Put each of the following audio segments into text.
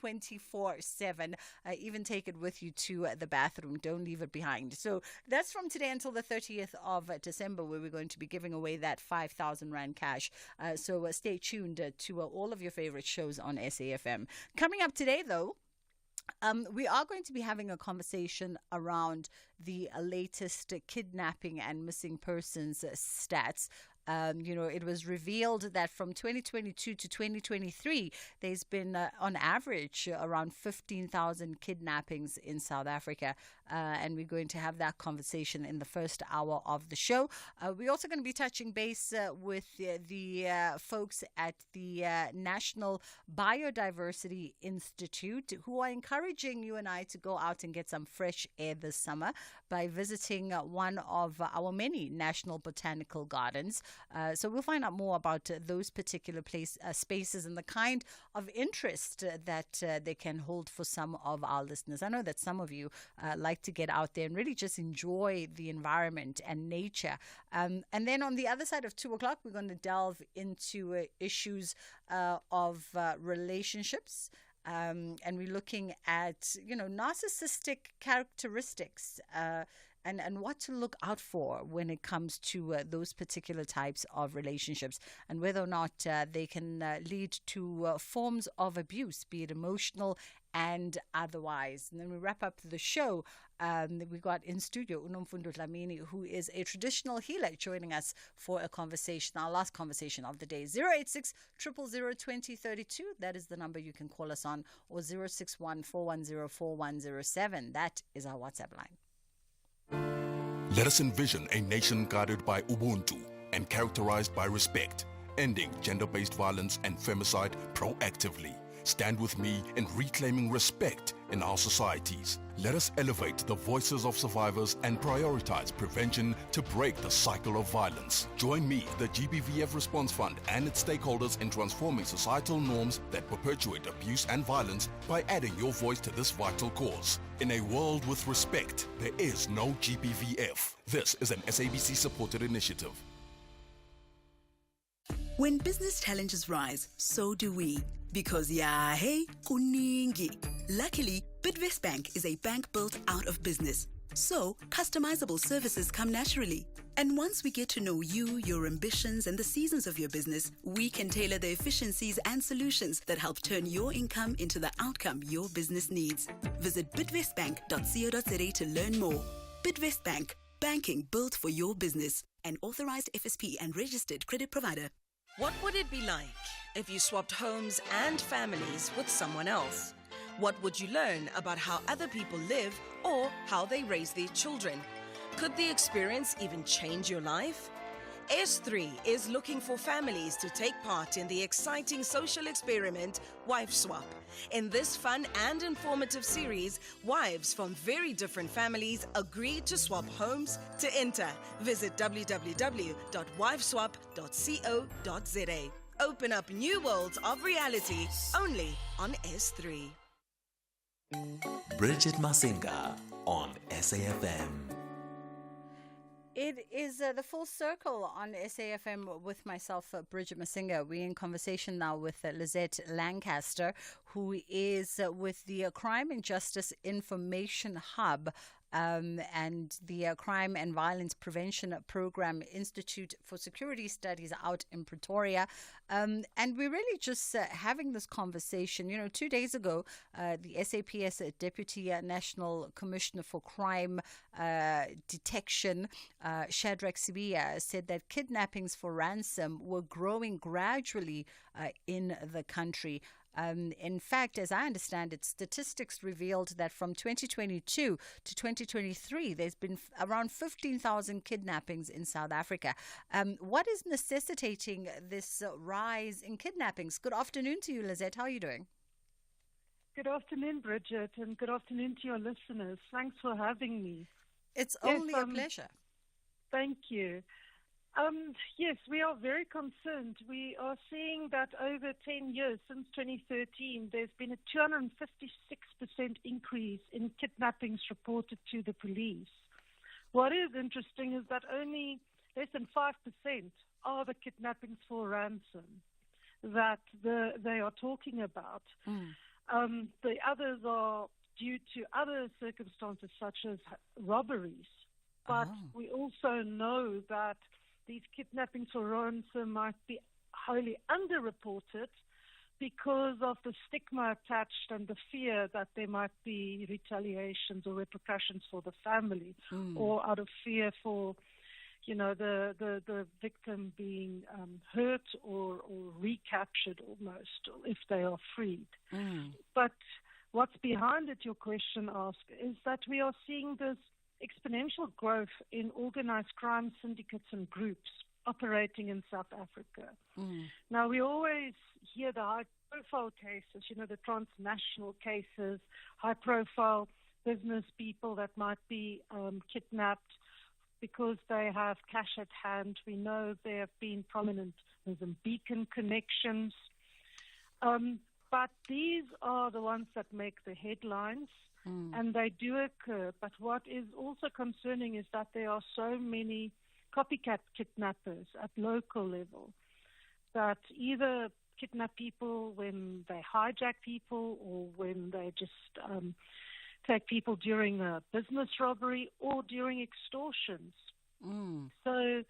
24/7. Even take it with you to the bathroom. Don't leave it behind. So that's from today until the 30th of December, where we're going to be giving away that 5,000 Rand cash. So stay tuned to all of your favorite shows on SAFM. Coming up today, though, we are going to be having a conversation around the latest kidnapping and missing persons stats. It was revealed that from 2022 to 2023, there's been, on average, around 15,000 kidnappings in South Africa. And we're going to have that conversation in the first hour of the show. We're also going to be touching base with the folks at the National Biodiversity Institute, who are encouraging you and I to go out and get some fresh air this summer by visiting one of our many national botanical gardens. So we'll find out more about those particular spaces and the kind of interest that they can hold for some of our listeners. I know that some of you like to get out there and really just enjoy the environment and nature. And then on the other side of 2 o'clock, we're going to delve into issues of relationships. And we're looking at, narcissistic characteristics and what to look out for when it comes to those particular types of relationships, and whether or not they can lead to forms of abuse, be it emotional and otherwise. And then we wrap up the show. We got in studio Unomfundo Dlamini, who is a traditional healer, joining us for a conversation, our last conversation of the day. 086 000 2032. That is the number you can call us on, or 061 410 4107. That is our WhatsApp line. Let us envision a nation guided by Ubuntu and characterized by respect, ending gender-based violence and femicide proactively. Stand with me in reclaiming respect in our societies. Let us elevate the voices of survivors and prioritize prevention to break the cycle of violence. Join me, the GBVF Response Fund, and its stakeholders in transforming societal norms that perpetuate abuse and violence by adding your voice to this vital cause. In a world with respect, there is no GBVF. This is an SABC-supported initiative. When business challenges rise, so do we. Because hey, kuningi. Luckily, Bidvest Bank is a bank built out of business. So, customizable services come naturally. And once we get to know you, your ambitions, and the seasons of your business, we can tailor the efficiencies and solutions that help turn your income into the outcome your business needs. Visit bidvestbank.co.za to learn more. Bidvest Bank, banking built for your business. An authorized FSP and registered credit provider. What would it be like if you swapped homes and families with someone else? What would you learn about how other people live or how they raise their children? Could the experience even change your life? S3 is looking for families to take part in the exciting social experiment Wife Swap. In this fun and informative series, wives from very different families agreed to swap homes to enter. Visit www.wifeswap.co.za. Open up new worlds of reality only on S3. Bridget Masinga on SAFM. It is the full circle on SAFM with myself, Bridget Masinga. We're in conversation now with Lizette Lancaster, who is with the Crime and Justice Information Hub and the Crime and Violence Prevention Program Institute for Security Studies out in Pretoria. And we're really just having this conversation. 2 days ago, the SAPS Deputy National Commissioner for Crime Detection, Shadrack Sibia, said that kidnappings for ransom were growing gradually in the country. In fact, as I understand it, statistics revealed that from 2022 to 2023, there's been around 15,000 kidnappings in South Africa. What is necessitating this rise in kidnappings? Good afternoon to you, Lizette. How are you doing? Good afternoon, Bridget, and good afternoon to your listeners. Thanks for having me. It's only a pleasure. Thank you. Yes, we are very concerned. We are seeing that over 10 years, since 2013, there's been a 256% increase in kidnappings reported to the police. What is interesting is that only less than 5% are the kidnappings for ransom that they are talking about. The others are due to other circumstances such as robberies. But we also know that these kidnappings for ransom might be wholly underreported because of the stigma attached and the fear that there might be retaliations or repercussions for the family, or out of fear for, the victim being hurt or recaptured almost if they are freed. But what's behind it, your question asked, is that we are seeing this exponential growth in organized crime syndicates and groups operating in South Africa. Now, we always hear the high-profile cases, the transnational cases, high-profile business people that might be kidnapped because they have cash at hand. We know there have been prominent Mozambican connections. But these are the ones that make the headlines, and they do occur. But what is also concerning is that there are so many copycat kidnappers at local level that either kidnap people when they hijack people or when they just take people during a business robbery or during extortions. So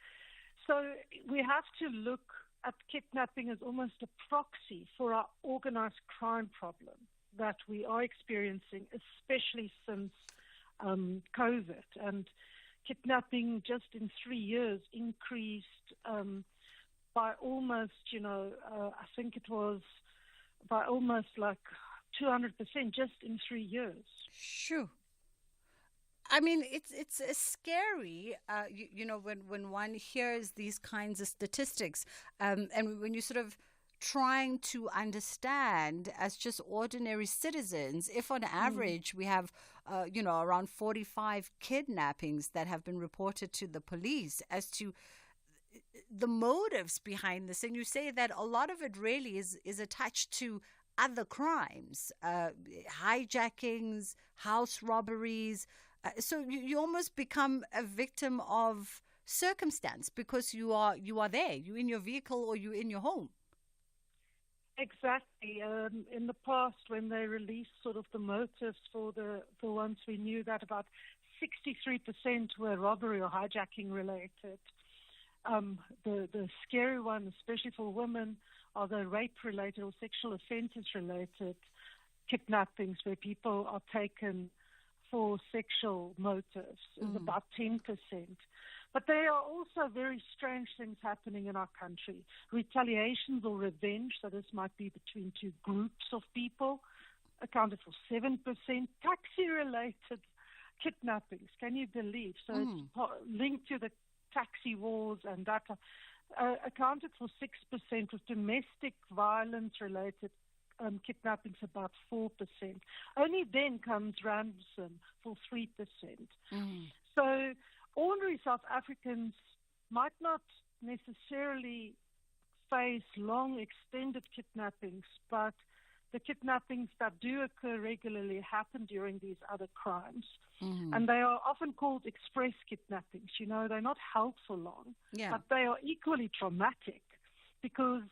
we have to look at kidnapping as almost a proxy for our organized crime problem that we are experiencing, especially since COVID. And kidnapping just in 3 years increased by almost, I think it was by almost like 200% just in 3 years. Sure. I mean, it's scary, when one hears these kinds of statistics, and when you sort of trying to understand as just ordinary citizens, if on average we have, around 45 kidnappings that have been reported to the police, as to the motives behind this, and you say that a lot of it really is attached to other crimes, hijackings, house robberies. So you almost become a victim of circumstance because you are there. You're in your vehicle or you're in your home. Exactly. In the past, when they released sort of the motives for the ones, we knew that about 63% were robbery or hijacking related. The scary one, especially for women, are the rape-related or sexual offences-related kidnappings where people are taken for sexual motives, is about 10%. But there are also very strange things happening in our country. Retaliations or revenge, so this might be between two groups of people, accounted for 7%. Taxi-related kidnappings, can you believe? So it's linked to the taxi wars and that accounted for 6%, with domestic violence-related kidnappings about 4%. Only then comes ransom for 3%. So ordinary South Africans might not necessarily face long, extended kidnappings, but the kidnappings that do occur regularly happen during these other crimes. And they are often called express kidnappings. They're not held for long, but they are equally traumatic because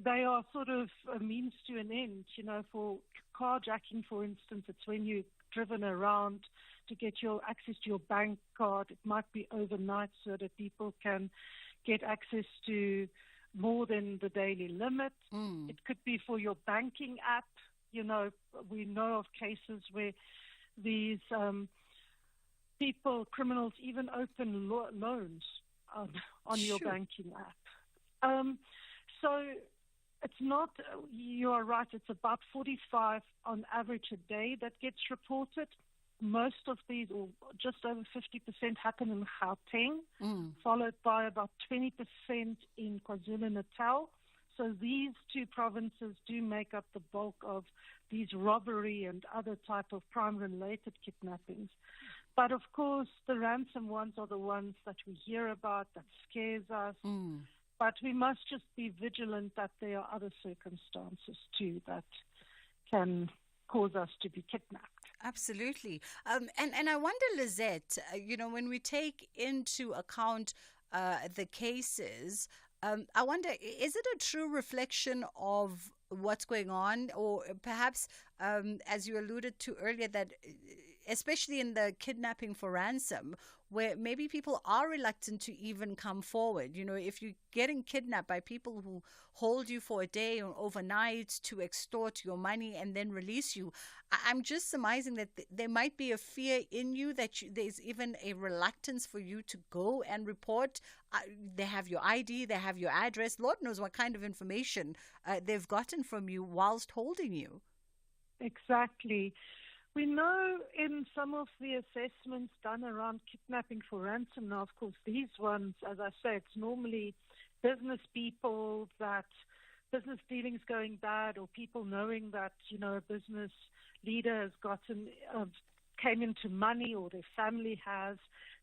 they are sort of a means to an end. For carjacking, for instance, it's when you're driven around to get your access to your bank card. It might be overnight so that people can get access to more than the daily limit. It could be for your banking app. We know of cases where these criminals even open loans on your banking app. So it's not, you are right, it's about 45 on average a day that gets reported. Most of these, or just over 50%, happen in Gauteng, followed by about 20% in KwaZulu-Natal. So these two provinces do make up the bulk of these robbery and other type of crime-related kidnappings. But of course, the ransom ones are the ones that we hear about, that scares us. But we must just be vigilant that there are other circumstances too that can cause us to be kidnapped. Absolutely. And I wonder, Lizette, when we take into account the cases, I wonder, is it a true reflection of what's going on, or perhaps, as you alluded to earlier, that especially in the kidnapping for ransom, where maybe people are reluctant to even come forward. If you're getting kidnapped by people who hold you for a day or overnight to extort your money and then release you, I'm just surmising that there might be a fear in you that there's even a reluctance for you to go and report. They have your ID, they have your address. Lord knows what kind of information they've gotten from you whilst holding you. Exactly. We know in some of the assessments done around kidnapping for ransom now, of course, these ones, as I say, it's normally business people, that business dealings going bad, or people knowing that, a business leader has came into money, or their family has.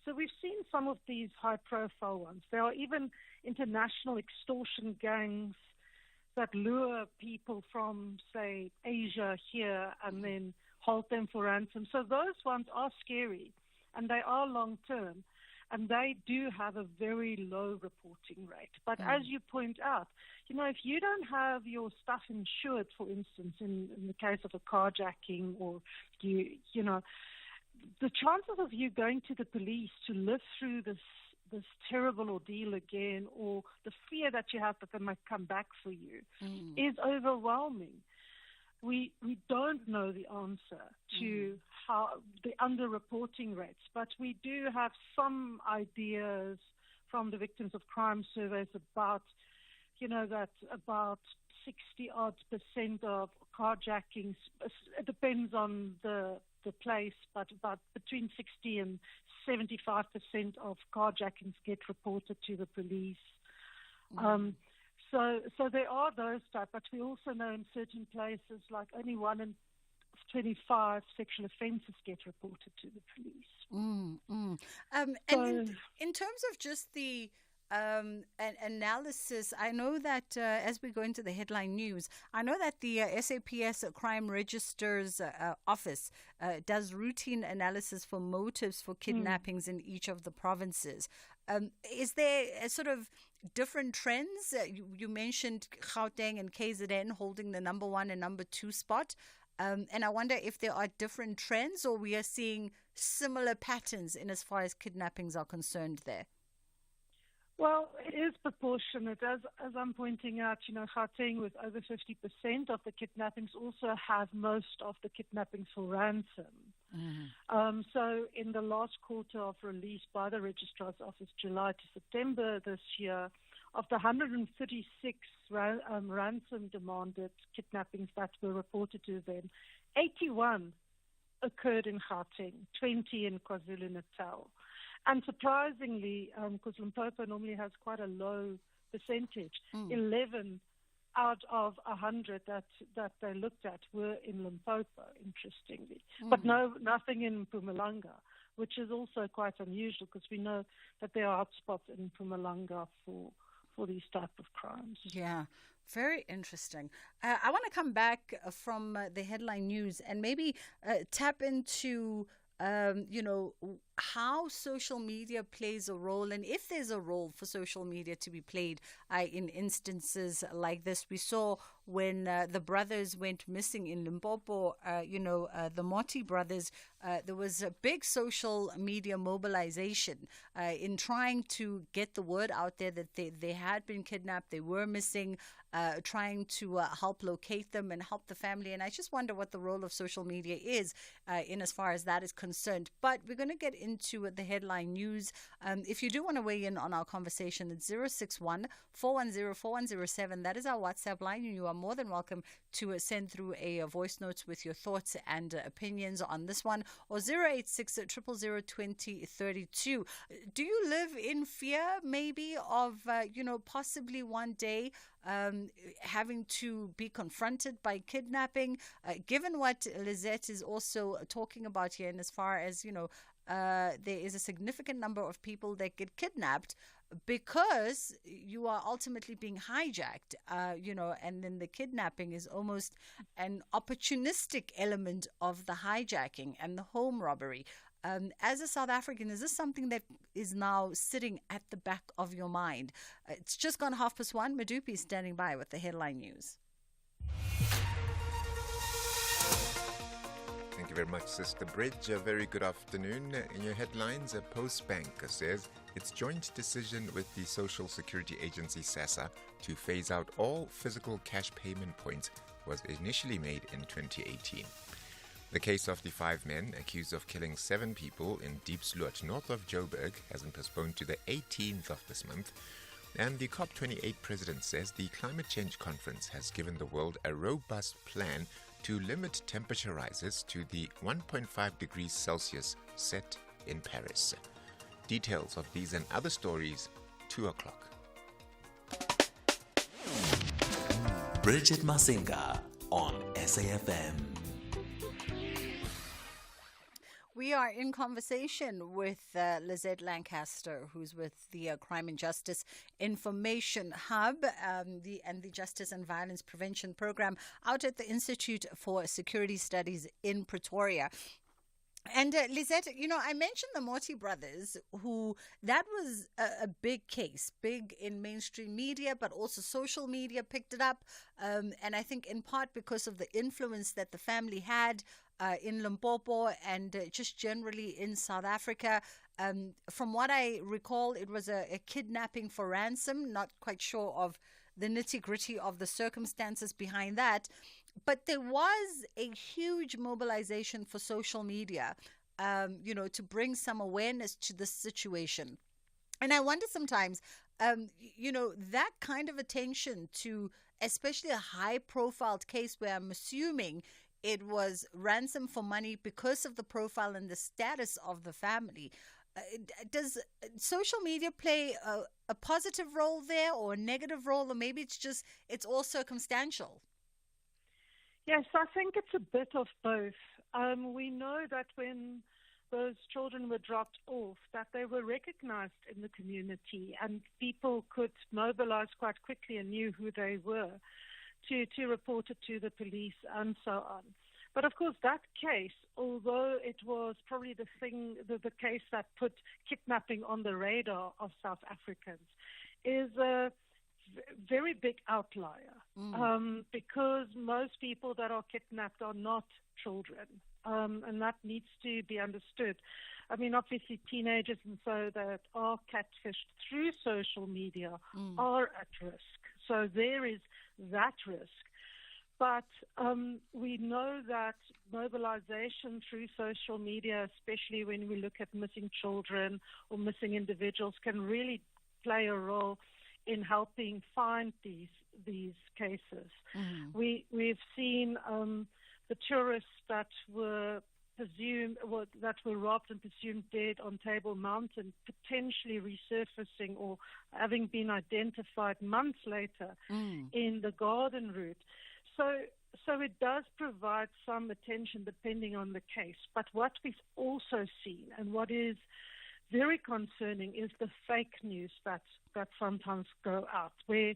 So we've seen some of these high-profile ones. There are even international extortion gangs that lure people from, say, Asia here and then hold them for ransom. So those ones are scary, and they are long-term, and they do have a very low reporting rate. But as you point out, if you don't have your stuff insured, for instance, in the case of a carjacking, or the chances of you going to the police to live through this terrible ordeal again, or the fear that you have that they might come back for you, is overwhelming. We don't know the answer to how the underreporting rates, but we do have some ideas from the Victims of Crime surveys about, that about 60% of carjackings, it depends on the place, but about between 60 and 75% of carjackings get reported to the police. So there are those type, but we also know in certain places, like only 1 in 25 sexual offences get reported to the police. And in terms of just the an analysis, I know that as we go into the headline news, I know that the SAPS Crime Registers Office does routine analysis for motives for kidnappings in each of the provinces. Is there a sort of different trends? You mentioned Gauteng and KZN holding the number 1 and number 2 spot. And I wonder if there are different trends, or we are seeing similar patterns in as far as kidnappings are concerned there. Well, it is proportionate. As I'm pointing out, Gauteng with over 50% of the kidnappings also have most of the kidnappings for ransom. So in the last quarter of release by the Registrar's Office, July to September this year, of the 136 ransom demanded kidnappings that were reported to them, 81 occurred in Gauteng, 20 in KwaZulu-Natal. And surprisingly, because Limpopo normally has quite a low percentage, 11 out of 100 that they looked at were in Limpopo, interestingly. But nothing in Mpumalanga, which is also quite unusual, because we know that there are hotspots in Mpumalanga for these type of crimes. Yeah, very interesting. I want to come back from the headline news and maybe tap into how social media plays a role, and if there's a role for social media to be played in instances like this. We saw when the brothers went missing in Limpopo, the Motti brothers, there was a big social media mobilization in trying to get the word out there that they had been kidnapped, they were missing, trying to help locate them and help the family. And I just wonder what the role of social media is in as far as that is concerned. But we're going to get into the headline news. If you do want to weigh in on our conversation, it's 061-410-4107. That is our WhatsApp line, and you are more than welcome to send through a voice note with your thoughts and opinions on this one, or 086-000-2032. Do you live in fear maybe of, possibly one day having to be confronted by kidnapping, given what Lizette is also talking about here, and as far as, there is a significant number of people that get kidnapped because you are ultimately being hijacked, and then the kidnapping is almost an opportunistic element of the hijacking and the home robbery. As a South African, is this something that is now sitting at the back of your mind? It's just gone 1:30. Madupi is standing by with the headline news. Thank you very much, Sister Bridge. A very good afternoon. In your headlines, a Postbank says its joint decision with the Social Security Agency, SASSA, to phase out all physical cash payment points was initially made in 2018. The case of the 5 men accused of killing 7 people in Diepsloot, north of Joburg, has been postponed to the 18th of this month. And the COP28 president says the climate change conference has given the world a robust plan to limit temperature rises to the 1.5 degrees Celsius set in Paris. Details of these and other stories, 2 o'clock. Bridget Masinga on SAFM. We are in conversation with Lizette Lancaster, who's with the Crime and Justice Information Hub and the Justice and Violence Prevention Program out at the Institute for Security Studies in Pretoria. And Lizette, I mentioned the Morty brothers, that was a big case, big in mainstream media, but also social media picked it up. And I think in part because of the influence that the family had in Limpopo and just generally in South Africa. From what I recall, it was a kidnapping for ransom. Not quite sure of the nitty-gritty of the circumstances behind that. But there was a huge mobilization for social media, to bring some awareness to this situation. And I wonder sometimes, that kind of attention to especially a high-profile case where I'm assuming it was ransom for money because of the profile and the status of the family. Does social media play a positive role there or a negative role, or maybe it's all circumstantial? Yes, I think it's a bit of both. We know that when those children were dropped off, that they were recognized in the community and people could mobilize quite quickly and knew who they were to report it to the police and so on. But of course, that case, although it was probably the case that put kidnapping on the radar of South Africans, is a very big outlier because most people that are kidnapped are not children, and that needs to be understood. I mean, obviously, teenagers and so that are catfished through social media are at risk. So there is that risk. But we know that mobilization through social media, especially when we look at missing children or missing individuals, can really play a role in helping find these cases. We've seen the tourists that were robbed and presumed dead on Table Mountain potentially resurfacing or having been identified months later in the garden route. So it does provide some attention depending on the case. But what we've also seen and what is very concerning is the fake news that sometimes go out, where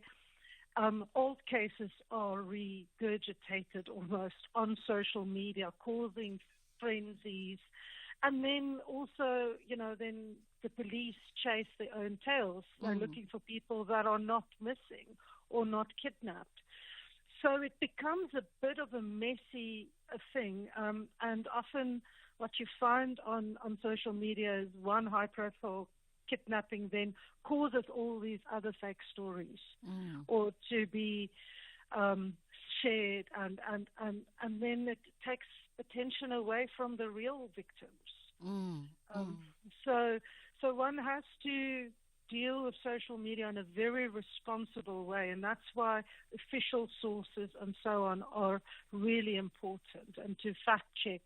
old cases are regurgitated almost on social media, causing frenzies. And then also, then the police chase their own tails. They're looking for people that are not missing or not kidnapped. So it becomes a bit of a messy thing. And often what you find on social media is one high-profile kidnapping then causes all these other fake stories or to be shared. And then it takes attention away from the real victims. So one has to deal with social media in a very responsible way, and that's why official sources and so on are really important, and to fact check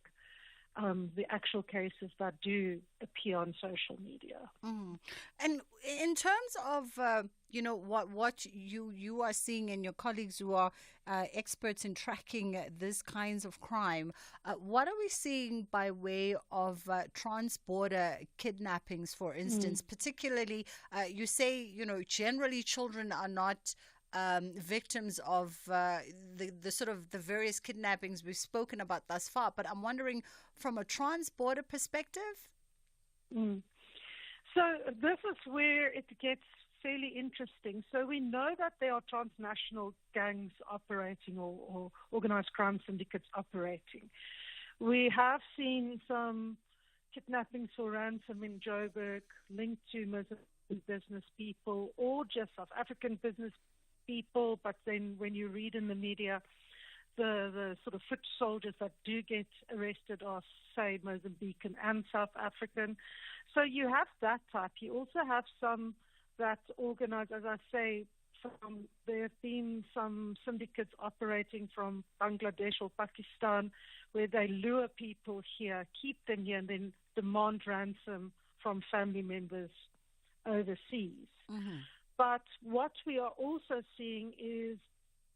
the actual cases that do appear on social media. And in terms of what you are seeing and your colleagues who are experts in tracking these kinds of crime, what are we seeing by way of trans-border kidnappings, for instance? Particularly, you say generally children are not victims of the sort of the various kidnappings we've spoken about thus far. But I'm wondering, from a trans-border perspective? So this is where it gets fairly interesting. So we know that there are transnational gangs operating or organized crime syndicates operating. We have seen some kidnappings for ransom in Joburg linked to Mozambican business people or just South African business people. But then when you read in the media, the sort of foot soldiers that do get arrested are, say, Mozambican and South African. So you have that type. You also have some that organize, as I say, there have been some syndicates operating from Bangladesh or Pakistan where they lure people here, keep them here, and then demand ransom from family members overseas. Mm-hmm. But what we are also seeing is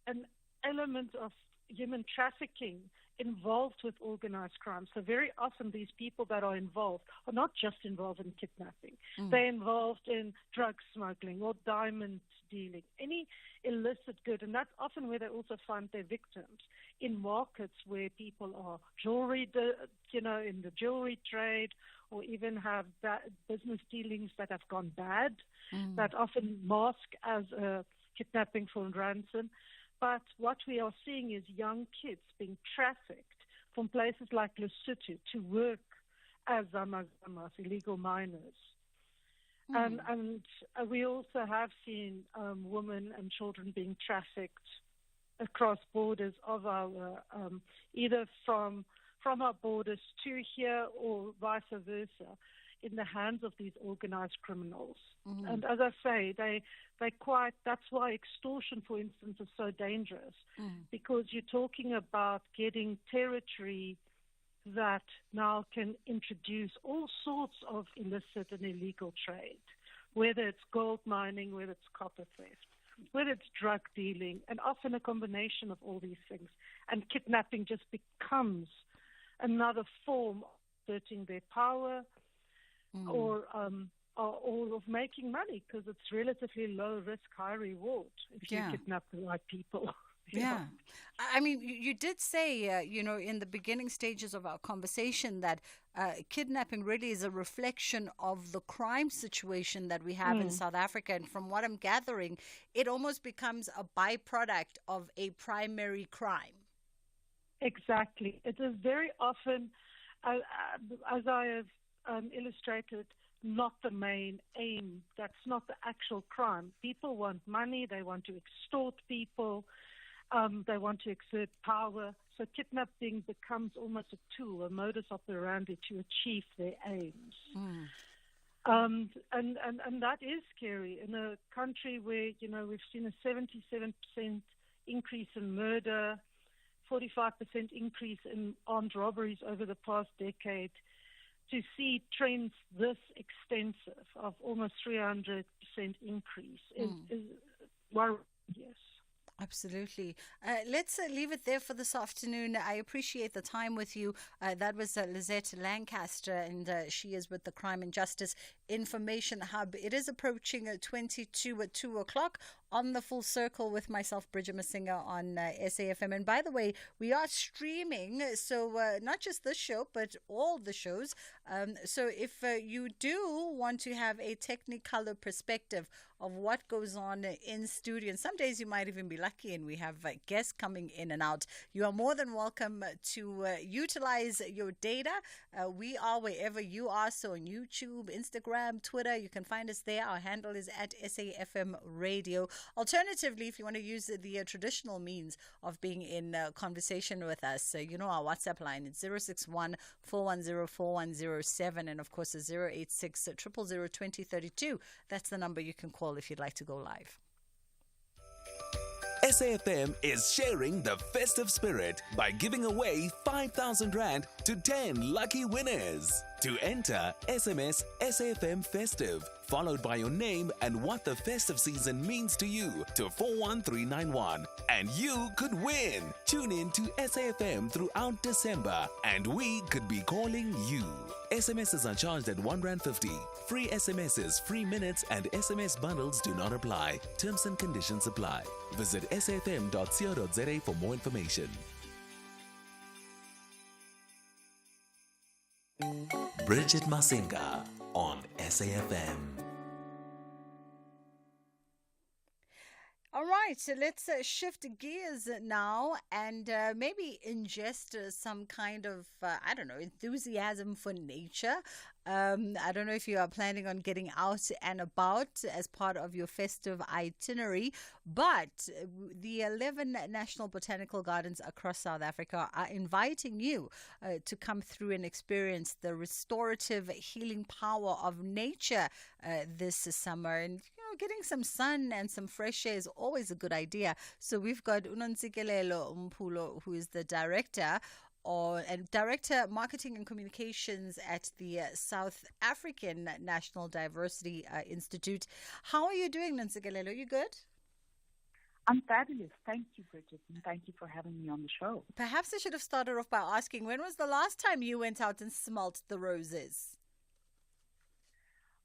an element of human trafficking involved with organized crime. So very often these people that are involved are not just involved in kidnapping. They're involved in drug smuggling or diamond dealing, any illicit good. And that's often where they also find their victims, in markets where people are in the jewelry trade, or even have business dealings that have gone bad, that often mask as a kidnapping for ransom. But what we are seeing is young kids being trafficked from places like Lesotho to work as zamazamas, illegal miners. And we also have seen women and children being trafficked across borders of our, either from our borders to here or vice versa, in the hands of these organized criminals. And as I say, that's why extortion, for instance, is so dangerous, because you're talking about getting territory that now can introduce all sorts of illicit and illegal trade, whether it's gold mining, whether it's copper theft, whether it's drug dealing, and often a combination of all these things. And kidnapping just becomes another form of asserting their power, or of making money, because it's relatively low risk, high reward if you kidnap the right people. Yeah. I mean, you did say, in the beginning stages of our conversation that kidnapping really is a reflection of the crime situation that we have in South Africa. And from what I'm gathering, it almost becomes a byproduct of a primary crime. Exactly. It is very often, as I have illustrated, not the main aim. That's not the actual crime. People want money. They want to extort people. They want to exert power. So kidnapping becomes almost a tool, a modus operandi to achieve their aims. And that is scary in a country where, we've seen a 77% increase in murder, 45% increase in armed robberies over the past decade. To see trends this extensive of almost 300% increase is worrying, yes. Absolutely. Let's leave it there for this afternoon. I appreciate the time with you. That was Lizette Lancaster, and she is with the Crime and Justice Information Hub. It is approaching 22 at 2 o'clock on the Full Circle with myself, Bridget Masinga, on SAFM. And by the way, we are streaming, so not just this show, but all the shows. So if you do want to have a Technicolor perspective of what goes on in studio, and some days you might even be lucky and we have guests coming in and out, you are more than welcome to utilize your data. We are wherever you are, so on YouTube, Instagram, Twitter, you can find us there. Our handle is at SAFM Radio. Alternatively, if you want to use the traditional means of being in conversation with us, our WhatsApp line, it's 061 410 4107, and of course, 086 000 2032. That's the number you can call if you'd like to go live. SAFM is sharing the festive spirit by giving away 5,000 Rand to 10 lucky winners. To enter, SMS SAFM Festive, followed by your name and what the festive season means to you, to 41391. And you could win. Tune in to SAFM throughout December, and we could be calling you. SMSs are charged at R1.50. Free SMSs, free minutes, and SMS bundles do not apply. Terms and conditions apply. Visit safm.co.za for more information. Bridget Masinga on SAFM. All right. right, so let's shift gears now and maybe ingest some kind of, I don't know, enthusiasm for nature. I don't know if you are planning on getting out and about as part of your festive itinerary, but the 11 National Botanical Gardens across South Africa are inviting you to come through and experience the restorative healing power of nature this summer. And getting some sun and some fresh air is always a good idea. So we've got Unontsikelelo Mpulo, who is the director Marketing and Communications at the South African National Diversity Institute. How are you doing, Nontsikelelo? You good? I'm fabulous. Thank you, Bridget, and thank you for having me on the show. Perhaps I should have started off by asking, when was the last time you went out and smelt the roses?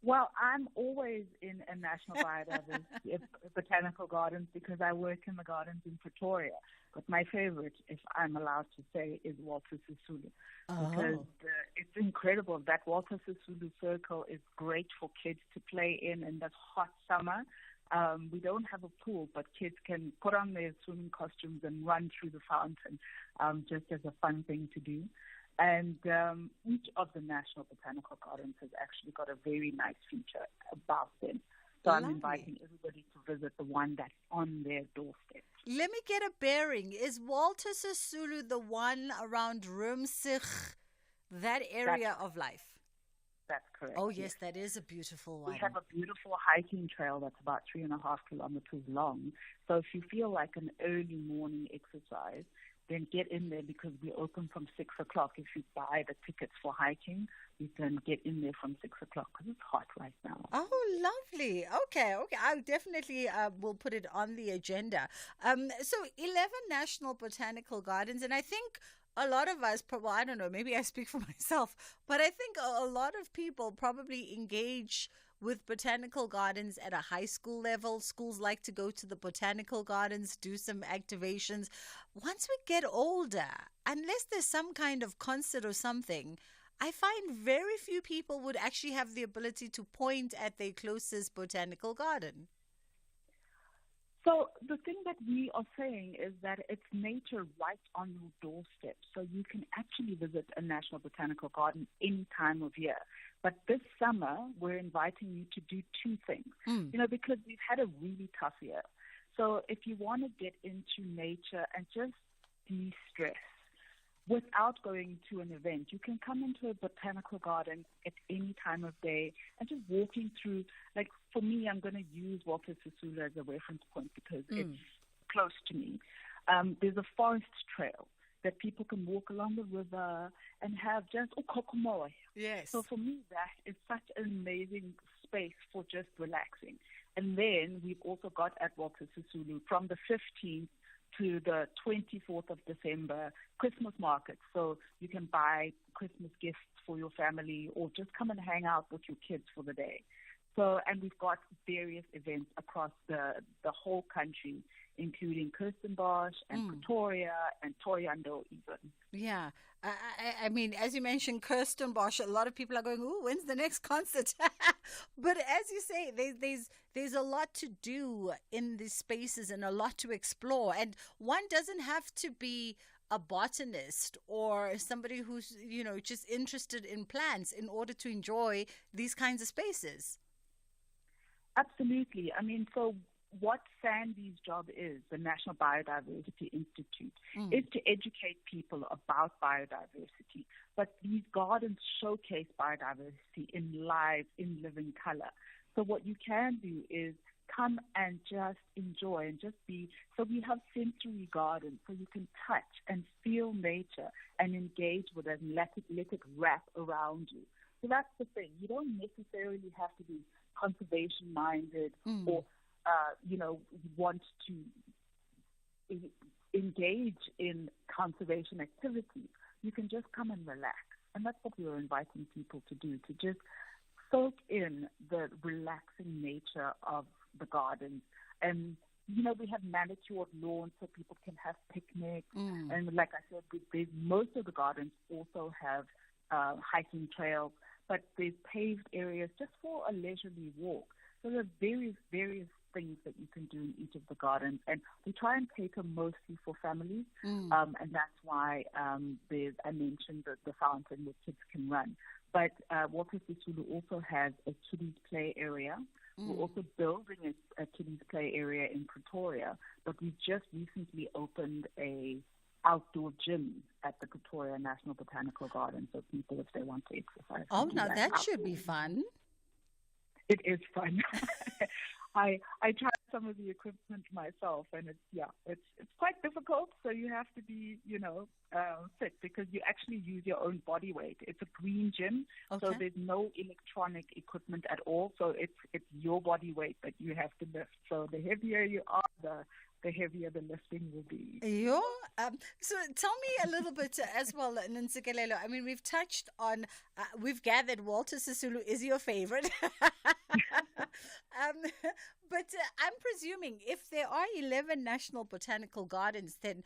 Well, I'm always in a national biodiversity botanical gardens because I work in the gardens in Pretoria. But my favorite, if I'm allowed to say, is Walter Sisulu. Because it's incredible. That Walter Sisulu circle is great for kids to play in that hot summer. We don't have a pool, but kids can put on their swimming costumes and run through the fountain just as a fun thing to do. And each of the National Botanical Gardens has actually got a very nice feature about them. So I'm inviting everybody to visit the one that's on their doorstep. Let me get a bearing. Is Walter Sisulu the one around Rumsig, that area of life? That's correct. Oh, yes, that is a beautiful one. We have a beautiful hiking trail that's about 3.5 kilometers long. So if you feel like an early morning exercise, then get in there because we open from 6 o'clock. If you buy the tickets for hiking, you can get in there from 6 o'clock because it's hot right now. Oh, lovely. Okay. I definitely will put it on the agenda. So 11 National Botanical Gardens, and I think a lot of us, well, I don't know, maybe I speak for myself, but I think a lot of people probably engage with botanical gardens at a high school level. Schools like to go to the botanical gardens, do some activations. Once we get older, unless there's some kind of concert or something, I find very few people would actually have the ability to point at their closest botanical garden. So the thing that we are saying is that it's nature right on your doorstep. So you can actually visit a National Botanical Garden any time of year. But this summer, we're inviting you to do two things, because we've had a really tough year. So if you want to get into nature and just de-stress without going to an event, you can come into a botanical garden at any time of day and just walking through. Like for me, I'm going to use Walter Sisulu as a reference point because it's close to me. There's a forest trail that people can walk along the river and have just kokomoa. Yes. So for me, that is such an amazing space for just relaxing. And then we've also got at Walter Sisulu from the 15th to the 24th of December, Christmas markets. So you can buy Christmas gifts for your family or just come and hang out with your kids for the day. So, and we've got various events across the whole country, including Kirstenbosch and Pretoria and Thohoyandou even. Yeah. I mean, as you mentioned, Kirstenbosch, a lot of people are going, ooh, when's the next concert? But as you say, there's a lot to do in these spaces and a lot to explore. And one doesn't have to be a botanist or somebody who's, just interested in plants in order to enjoy these kinds of spaces. Absolutely. I mean, so what Sandy's job is, the National Biodiversity Institute, is to educate people about biodiversity. But these gardens showcase biodiversity in living color. So what you can do is come and just enjoy and just be. So we have sensory gardens, so you can touch and feel nature and engage with it and let it wrap around you. So that's the thing. You don't necessarily have to be conservation-minded or, want to engage in conservation activities. You can just come and relax. And that's what we're inviting people to do, to just soak in the relaxing nature of the gardens. And, we have manicured lawns so people can have picnics. And like I said, most of the gardens also have hiking trails, but there's paved areas just for a leisurely walk. So there are various things that you can do in each of the gardens. And we try and cater mostly for families, and that's why I mentioned the fountain where kids can run. But Walter Sisulu also has a kiddies play area. We're also building a kiddies play area in Pretoria, but we just recently opened a outdoor gym at the Pretoria National Botanical Garden, so people, if they want to exercise. Oh, now that should be fun. It is fun. I tried some of the equipment myself, and it's quite difficult. So you have to be, fit, because you actually use your own body weight. It's a green gym, so there's no electronic equipment at all. So it's your body weight that you have to lift. So the heavier you are, the heavier the lifting will be. So tell me a little bit as well, Nontsikelelo. I mean, we've touched on, we've gathered Walter Sisulu is your favorite. But I'm presuming if there are 11 national botanical gardens, then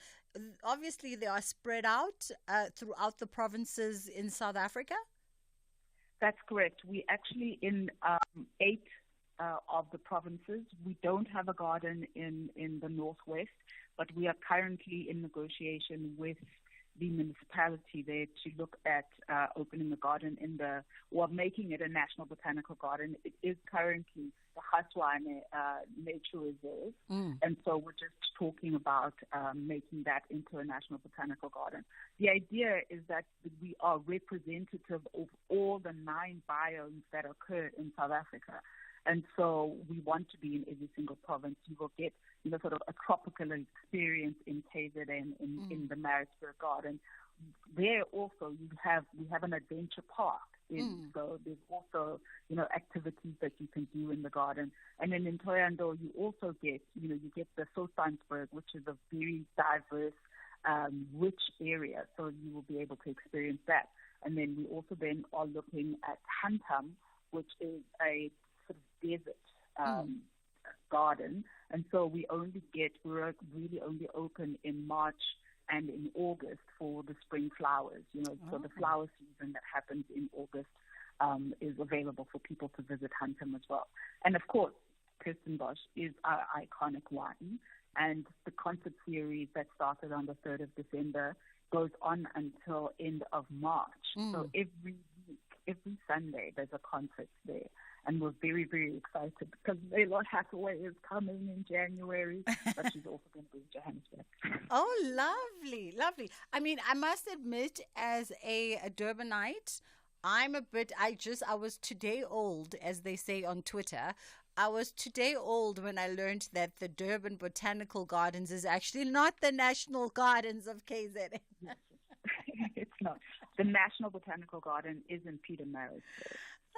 obviously they are spread out throughout the provinces in South Africa? That's correct. We actually in 8 of the provinces. We don't have a garden in the Northwest, but we are currently in negotiation with the municipality there to look at opening a garden making it a national botanical garden. It is currently the Haswane Nature Reserve, and so we're just talking about making that into a national botanical garden. The idea is that we are representative of all the 9 biomes that occur in South Africa. And so we want to be in every single province. You will get, sort of a tropical experience in KZN, in the Maritzburg Garden. There also we have an adventure park. So there's also, activities that you can do in the garden. And then in Thohoyandou, you also get, you get the Southansburg, which is a very diverse, rich area. So you will be able to experience that. And then we also then are looking at Hantam, which is a desert garden, and so we're really only open in March and in August for the spring flowers. So the flower season that happens in August is available for people to visit Hantam as well. And of course, Kirstenbosch is our iconic wine, and the concert series that started on the 3rd of December goes on until end of March. So every week, every Sunday, there's a concert there. And we're very, very excited because Leila Hathaway is coming in January, but she's also going to be in Johannesburg. Oh, lovely, lovely. I mean, I must admit, as a Durbanite, I was today old, as they say on Twitter. I was today old when I learned that the Durban Botanical Gardens is actually not the National Gardens of KZN. It's not. The National Botanical Garden is in Pietermaritzburg.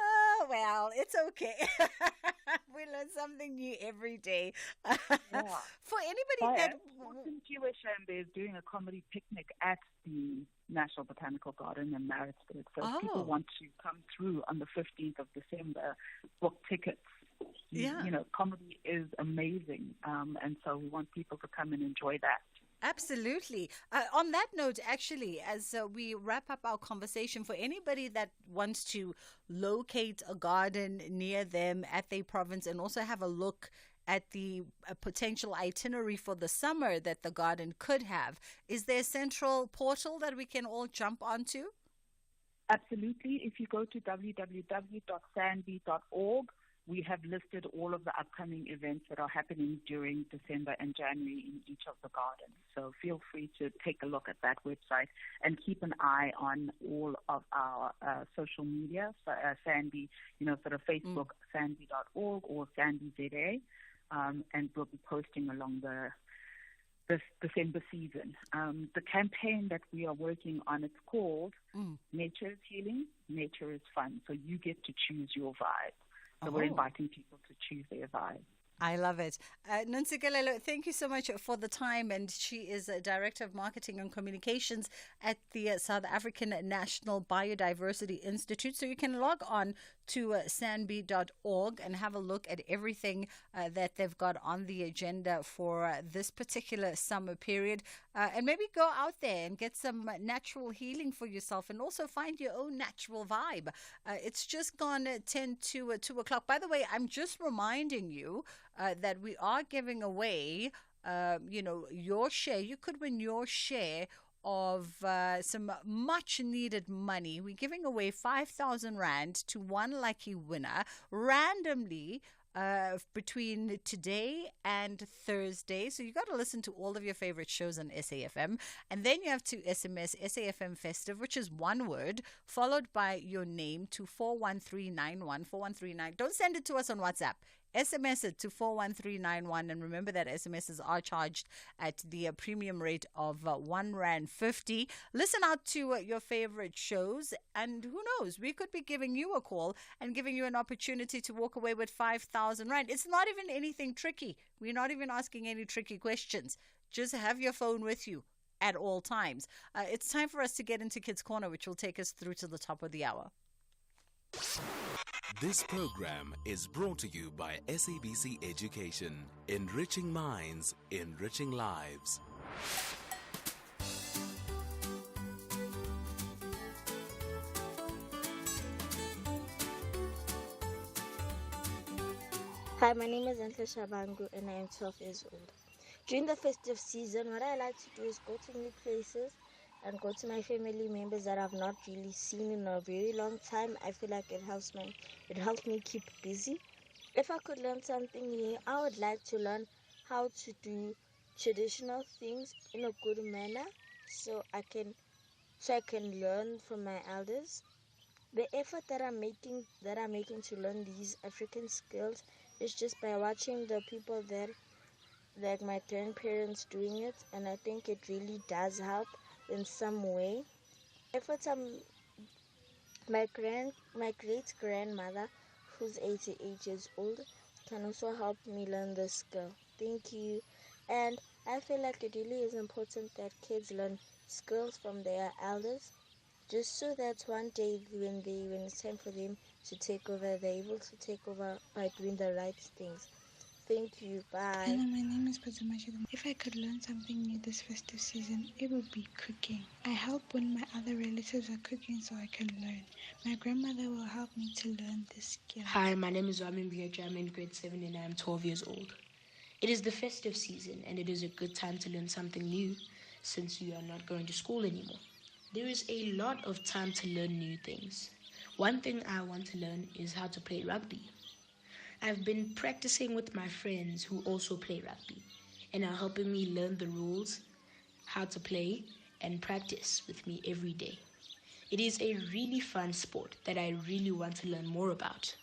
Oh, well, it's okay. We learn something new every day. For anybody that... Is doing a comedy picnic at the National Botanical Garden in Maritzburg. So if people want to come through on the 15th of December, book tickets. Comedy is amazing. And so we want people to come and enjoy that. Absolutely. On that note, actually, as we wrap up our conversation, for anybody that wants to locate a garden near them at their province and also have a look at the potential itinerary for the summer that the garden could have, is there a central portal that we can all jump onto? Absolutely. If you go to www.sanbi.org, we have listed all of the upcoming events that are happening during December and January in each of the gardens. So feel free to take a look at that website and keep an eye on all of our social media, Sanbi, sort of Facebook, sanbi.org or SanbiZA, and we'll be posting along this December season. The campaign that we are working on, it's called Nature is Healing, Nature is Fun. So you get to choose your vibe. So we're inviting people to choose their vibe. I love it. Nontsikelelo, thank you so much for the time. And she is a Director of Marketing and Communications at the South African National Biodiversity Institute. So you can log on to sanbi.org and have a look at everything that they've got on the agenda for this particular summer period. And maybe go out there and get some natural healing for yourself and also find your own natural vibe. It's just gone 10 to 2 o'clock. By the way, I'm just reminding you that we are giving away, your share. You could win your share of some much needed money. We're giving away 5,000 Rand to one lucky winner randomly between today and Thursday. So you got to listen to all of your favorite shows on SAFM. And then you have to SMS SAFM Festive, which is one word, followed by your name to 41391. 4139. Don't send it to us on WhatsApp. SMS it to 41391, and remember that SMSs are charged at the premium rate of R1.50. Listen out to your favorite shows, and who knows, we could be giving you a call and giving you an opportunity to walk away with 5,000 Rand. It's not even anything tricky. We're not even asking any tricky questions. Just have your phone with you at all times. It's time for us to get into Kids Corner, which will take us through to the top of the hour. This program is brought to you by SABC Education, enriching minds, enriching lives. Hi, my name is Antle Shabangu and I am 12 years old. During the festive season, what I like to do is go to new places and go to my family members that I've not really seen in a very long time. I feel like it helps me keep busy. If I could learn something new, I would like to learn how to do traditional things in a good manner so I can learn from my elders. The effort that I'm making to learn these African skills is just by watching the people that, like my grandparents, doing it, and I think it really does help in some way. Efforts my great grandmother, who's 88 years old, can also help me learn this skill. Thank you. And I feel like it really is important that kids learn skills from their elders, just so that one day when it's time for them to take over, they're able to take over by doing the right things. Thank you. Bye. Hello, my name is Bridget Masinga. If I could learn something new this festive season, it would be cooking. I help when my other relatives are cooking so I can learn. My grandmother will help me to learn this skill. Hi, my name is Ramin Biaja. I'm in grade 7 and I'm 12 years old. It is the festive season and it is a good time to learn something new since you are not going to school anymore. There is a lot of time to learn new things. One thing I want to learn is how to play rugby. I've been practicing with my friends who also play rugby and are helping me learn the rules, how to play, and practice with me every day. It is a really fun sport that I really want to learn more about.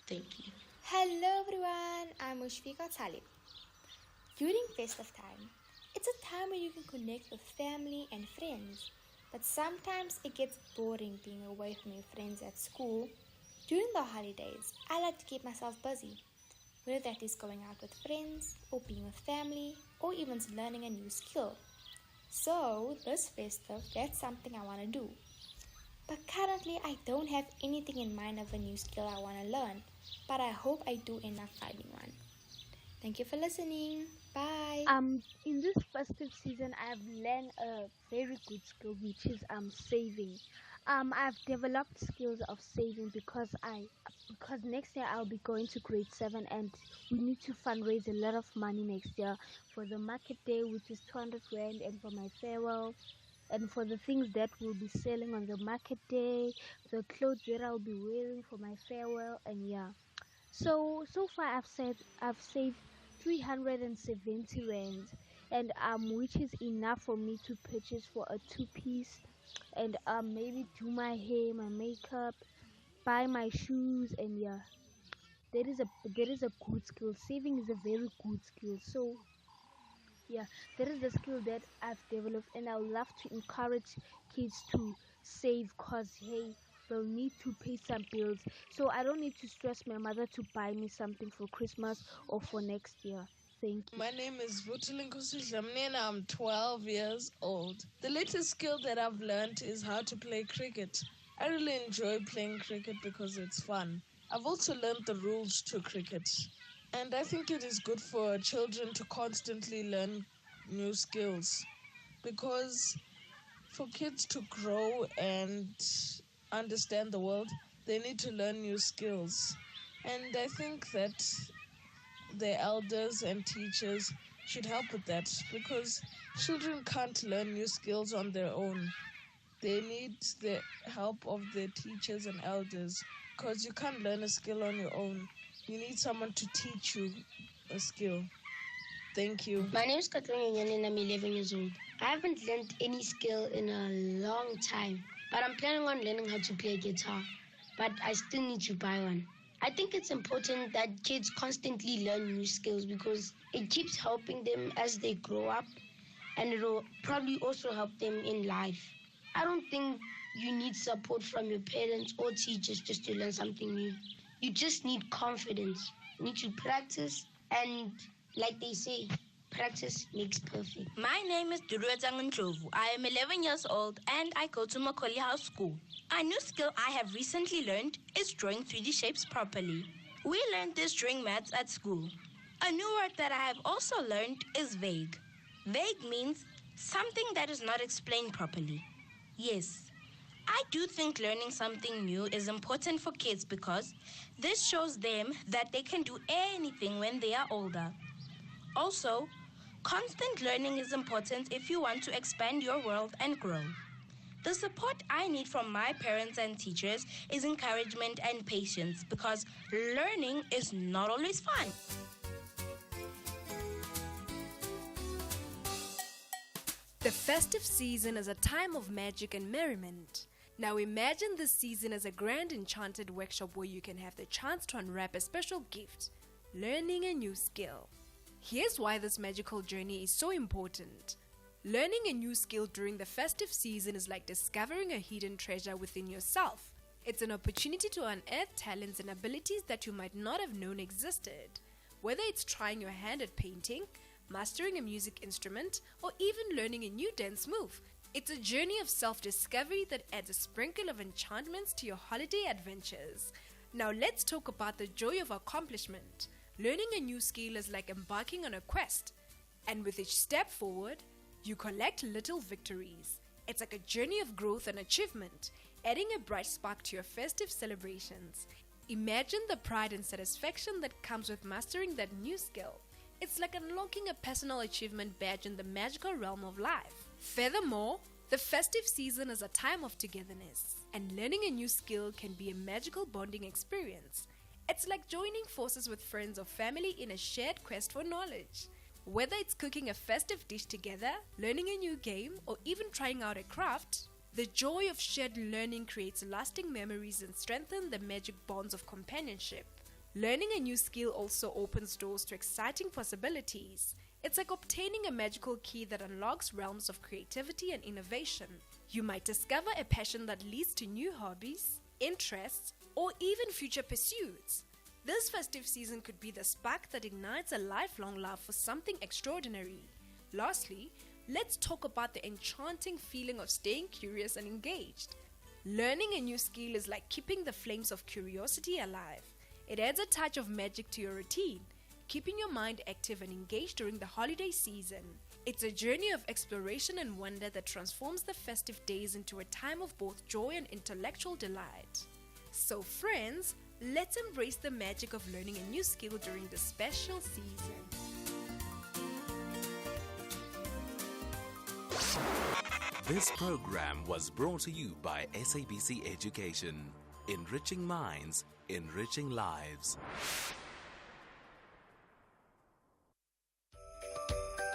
Thank you. Hello everyone, I'm Ushfika Talib. During festive time, it's a time where you can connect with family and friends, but sometimes it gets boring being away from your friends at school. During the holidays, I like to keep myself busy, whether that is going out with friends, or being with family, or even learning a new skill. So, this festive, that's something I want to do. But currently, I don't have anything in mind of a new skill I want to learn, but I hope I do end up finding one. Thank you for listening. Bye. In this festive season, I've learned a very good skill, which is saving. I've developed skills of saving because next year I'll be going to grade 7 and we need to fundraise a lot of money next year for the market day, which is 200 Rand, and for my farewell, and for the things that we'll be selling on the market day, the clothes that I'll be wearing for my farewell, and yeah. So far I've saved 370 Rand, and which is enough for me to purchase for a 2-piece, and maybe do my hair, my makeup, buy my shoes, and yeah. There is a good skill. Saving is a very good skill. So yeah, that is the skill that I've developed, and I would love to encourage kids to save, cause hey, they'll need to pay some bills. So I don't need to stress my mother to buy me something for Christmas or for next year. Thank you. My name is Vutulinkosi Dlamini and I'm 12 years old. The latest skill that I've learned is how to play cricket. I really enjoy playing cricket because it's fun. I've also learned the rules to cricket. And I think it is good for children to constantly learn new skills. because for kids to grow and understand the world, they need to learn new skills. And I think that the elders and teachers should help with that, because children can't learn new skills on their own. They need the help of their teachers and elders, because you can't learn a skill on your own. You need someone to teach you a skill. Thank you. My name is Katlong and I'm 11 years old. I haven't learned any skill in a long time, but I'm planning on learning how to play guitar, but I still need to buy one. I think it's important that kids constantly learn new skills because it keeps helping them as they grow up, and it will probably also help them in life. I don't think you need support from your parents or teachers just to learn something new. You just need confidence. You need to practice, and like they say, practice makes perfect. My name is Duruetang Ndlovu. I am 11 years old and I go to Macaulay House School. A new skill I have recently learned is drawing 3D shapes properly. We learned this during maths at school. A new word that I have also learned is vague. Vague means something that is not explained properly. Yes, I do think learning something new is important for kids because this shows them that they can do anything when they are older. Also, constant learning is important if you want to expand your world and grow. The support I need from my parents and teachers is encouragement and patience because learning is not always fun. The festive season is a time of magic and merriment. Now imagine this season as a grand enchanted workshop where you can have the chance to unwrap a special gift, learning a new skill. Here's why this magical journey is so important. Learning a new skill during the festive season is like discovering a hidden treasure within yourself. It's an opportunity to unearth talents and abilities that you might not have known existed. Whether it's trying your hand at painting, mastering a music instrument, or even learning a new dance move, it's a journey of self-discovery that adds a sprinkle of enchantments to your holiday adventures. Now let's talk about the joy of accomplishment. Learning a new skill is like embarking on a quest, and with each step forward, you collect little victories. It's like a journey of growth and achievement, adding a bright spark to your festive celebrations. Imagine the pride and satisfaction that comes with mastering that new skill. It's like unlocking a personal achievement badge in the magical realm of life. Furthermore, the festive season is a time of togetherness, and learning a new skill can be a magical bonding experience. It's like joining forces with friends or family in a shared quest for knowledge. Whether it's cooking a festive dish together, learning a new game, or even trying out a craft, the joy of shared learning creates lasting memories and strengthens the magic bonds of companionship. Learning a new skill also opens doors to exciting possibilities. It's like obtaining a magical key that unlocks realms of creativity and innovation. You might discover a passion that leads to new hobbies, interests, or even future pursuits. This festive season could be the spark that ignites a lifelong love for something extraordinary. Lastly, let's talk about the enchanting feeling of staying curious and engaged. Learning a new skill is like keeping the flames of curiosity alive. It adds a touch of magic to your routine, keeping your mind active and engaged during the holiday season. It's a journey of exploration and wonder that transforms the festive days into a time of both joy and intellectual delight. So friends, let's embrace the magic of learning a new skill during this special season. This program was brought to you by SABC Education. Enriching minds, enriching lives.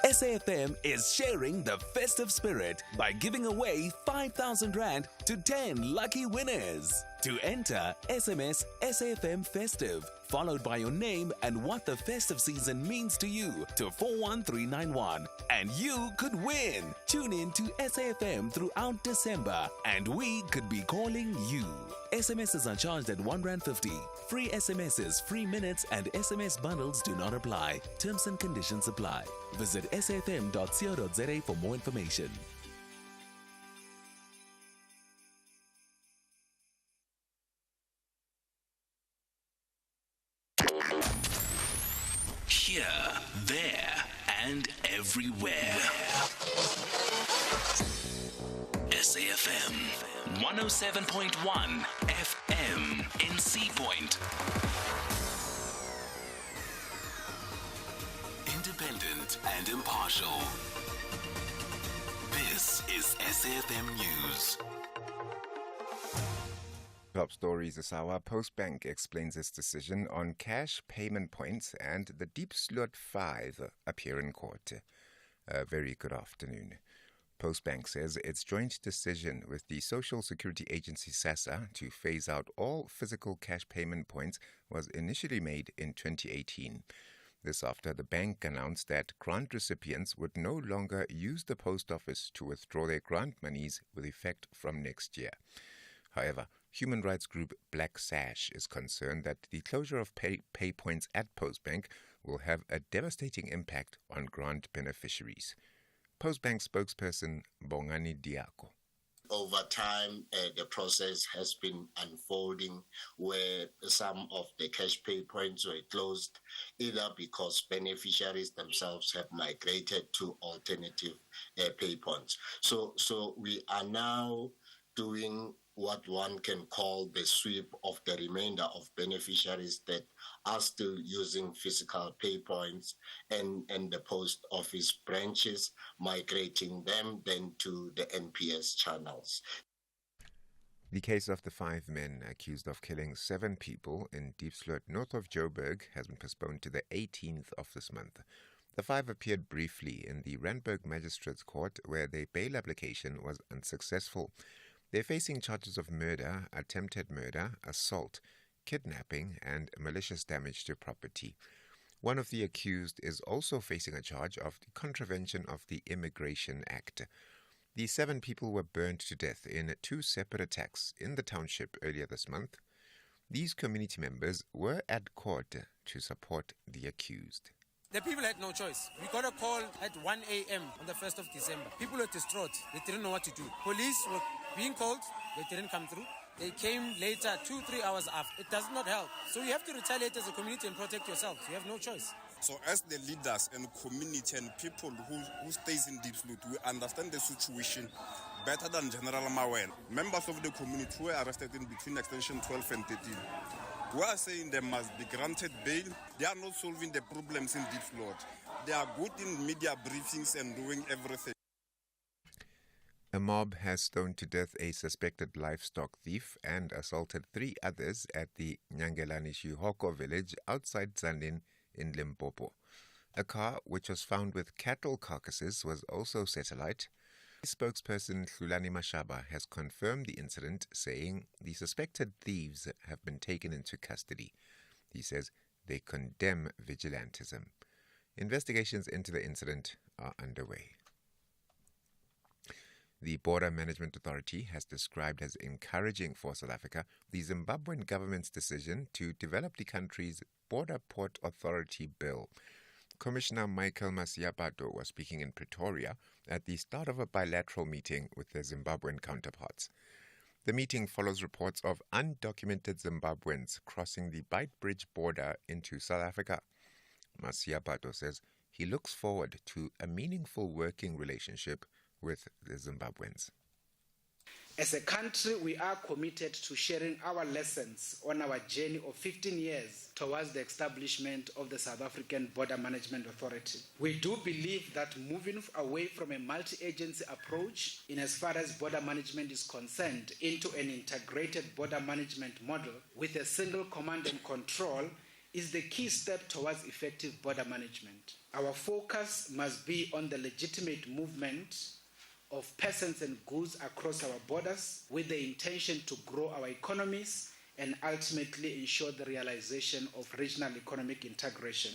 SAFM is sharing the festive spirit by giving away 5,000 Rand to 10 lucky winners. To enter, SMS SAFM Festive, followed by your name and what the festive season means to you to 41391. And you could win. Tune in to SAFM throughout December and we could be calling you. SMSs are charged at R1.50. Free SMSs, free minutes and SMS bundles do not apply. Terms and conditions apply. Visit safm.co.za for more information. Here, there, and everywhere. FM 107.1 FM in Sea Point. Independent and impartial. This is SAFM News. Top stories this hour. Postbank explains its decision on cash payment points, and the Deep Slot 5 appear in court. A very good afternoon. Postbank says its joint decision with the Social Security Agency SASSA to phase out all physical cash payment points was initially made in 2018. This after the bank announced that grant recipients would no longer use the post office to withdraw their grant monies with effect from next year. However, human rights group Black Sash is concerned that the closure of pay points at Postbank will have a devastating impact on grant beneficiaries. Postbank spokesperson Bongani Diako. Over time, the process has been unfolding where some of the cash pay points were closed, either because beneficiaries themselves have migrated to alternative pay points. So we are now doing what one can call the sweep of the remainder of beneficiaries that are still using physical pay points and the post office branches, migrating them then to the NPS channels. The case of the 5 men accused of killing 7 people in Deep Slot north of Joburg has been postponed to the 18th of this month. The 5 appeared briefly in the Randburg Magistrates Court where their bail application was unsuccessful. They're facing charges of murder, attempted murder, assault, kidnapping, and malicious damage to property. One of the accused is also facing a charge of the contravention of the Immigration Act. The 7 people were burned to death in 2 separate attacks in the township earlier this month. These community members were at court to support the accused. The people had no choice. We got a call at 1 a.m. on the 1st of December. People were distraught. They didn't know what to do. Police were being called. They didn't come through. They came later, 2-3 hours after. It does not help. So you have to retaliate as a community and protect yourselves. You have no choice. So as the leaders and community and people who stays in Deep Slot, we understand the situation better than General Mawel. Members of the community who were arrested in between extension 12 and 13. We are saying they must be granted bail. They are not solving the problems in Deep Slot. They are good in media briefings and doing everything. A mob has stoned to death a suspected livestock thief and assaulted 3 others at the Nyangelani Shihoko village outside Tzaneen in Limpopo. A car which was found with cattle carcasses was also set alight. Spokesperson Hlulani Mashaba has confirmed the incident, saying the suspected thieves have been taken into custody. He says they condemn vigilantism. Investigations into the incident are underway. The Border Management Authority has described as encouraging for South Africa the Zimbabwean government's decision to develop the country's Border Port Authority Bill. Commissioner Michael Masiapato was speaking in Pretoria at the start of a bilateral meeting with their Zimbabwean counterparts. The meeting follows reports of undocumented Zimbabweans crossing the Beitbridge border into South Africa. Masiapato says he looks forward to a meaningful working relationship with the Zimbabweans. As a country, we are committed to sharing our lessons on our journey of 15 years towards the establishment of the South African Border Management Authority. We do believe that moving away from a multi-agency approach in as far as border management is concerned into an integrated border management model with a single command and control is the key step towards effective border management. Our focus must be on the legitimate movement of persons and goods across our borders with the intention to grow our economies and ultimately ensure the realization of regional economic integration.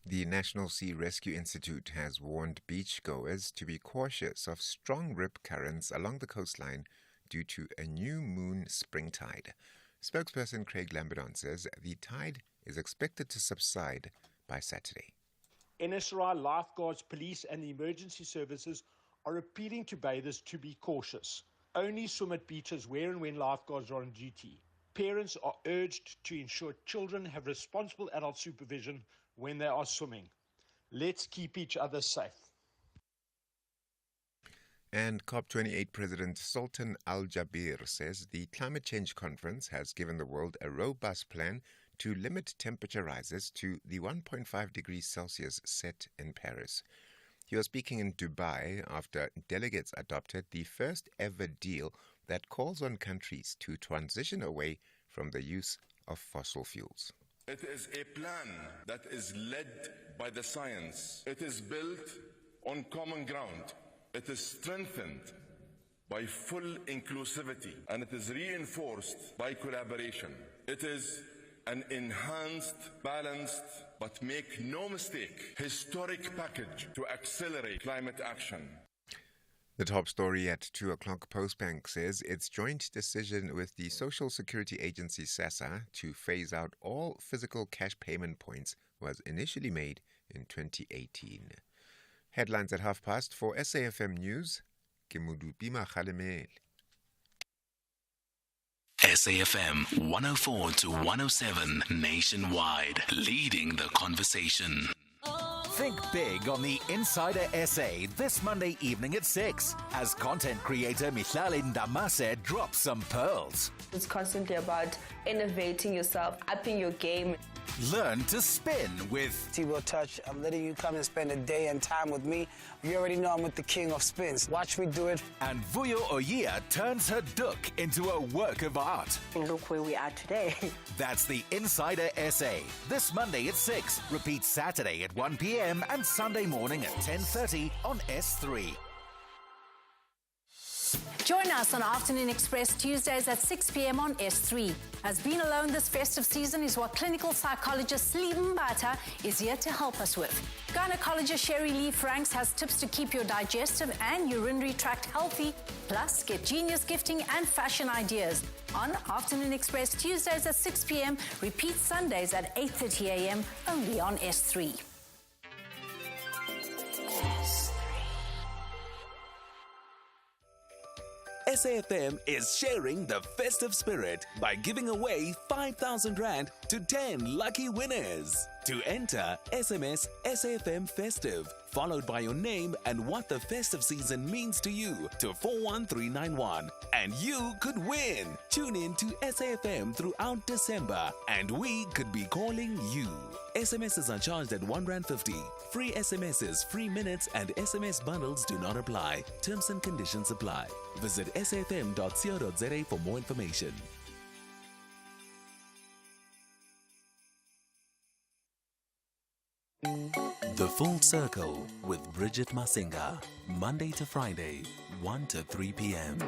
The National Sea Rescue Institute has warned beachgoers to be cautious of strong rip currents along the coastline due to a new moon spring tide. Spokesperson Craig Lamberdon says the tide is expected to subside by Saturday. NSRI, lifeguards, police and the emergency services are appealing to bathers to be cautious. Only swim at beaches where and when lifeguards are on duty. Parents are urged to ensure children have responsible adult supervision when they are swimming. Let's keep each other safe. And COP28 President Sultan Al Jaber says the climate change conference has given the world a robust plan to limit temperature rises to the 1.5 degrees Celsius set in Paris. He was speaking in Dubai after delegates adopted the first ever deal that calls on countries to transition away from the use of fossil fuels. It is a plan that is led by the science. It is built on common ground. It is strengthened by full inclusivity, and it is reinforced by collaboration. It is an enhanced, balanced, but make no mistake, historic package to accelerate climate action. The top story at 2 o'clock, Postbank says its joint decision with the Social Security Agency SASSA to phase out all physical cash payment points was initially made in 2018. Headlines at 5:30 for SAFM News. Kimudupima Khalemel. SAFM 104 to 107 nationwide, leading the conversation. Think big on the Insider SA this Monday evening at 6 as content creator Mihlali Ndamase drops some pearls. It's constantly about innovating yourself, upping your game. Learn to spin with T-Will Touch. I'm letting you come and spend a day and time with me. You already know I'm with the king of spins. Watch me do it. And Vuyo Oyiya turns her duk into a work of art. Look where we are today. That's the Insider SA. This Monday at 6. Repeat Saturday at 1 p.m. and Sunday morning at 10:30 on S3. Join us on Afternoon Express Tuesdays at 6 p.m. on S3. As being alone this festive season is what clinical psychologist Lee Mbata is here to help us with. Gynecologist Sherry Lee Franks has tips to keep your digestive and urinary tract healthy. Plus, get genius gifting and fashion ideas on Afternoon Express Tuesdays at 6 p.m. Repeat Sundays at 8:30 a.m. only on S3. SAFM is sharing the festive spirit by giving away 5,000 Rand to 10 lucky winners. To enter, SMS SAFM Festive, followed by your name and what the festive season means to you to 41391. And you could win. Tune in to SAFM throughout December and we could be calling you. SMSs are charged at R1.50. Free SMSs, free minutes and SMS bundles do not apply. Terms and conditions apply. Visit safm.co.za for more information. The Full Circle with Bridget Masinga, Monday to Friday, 1 to 3 p.m.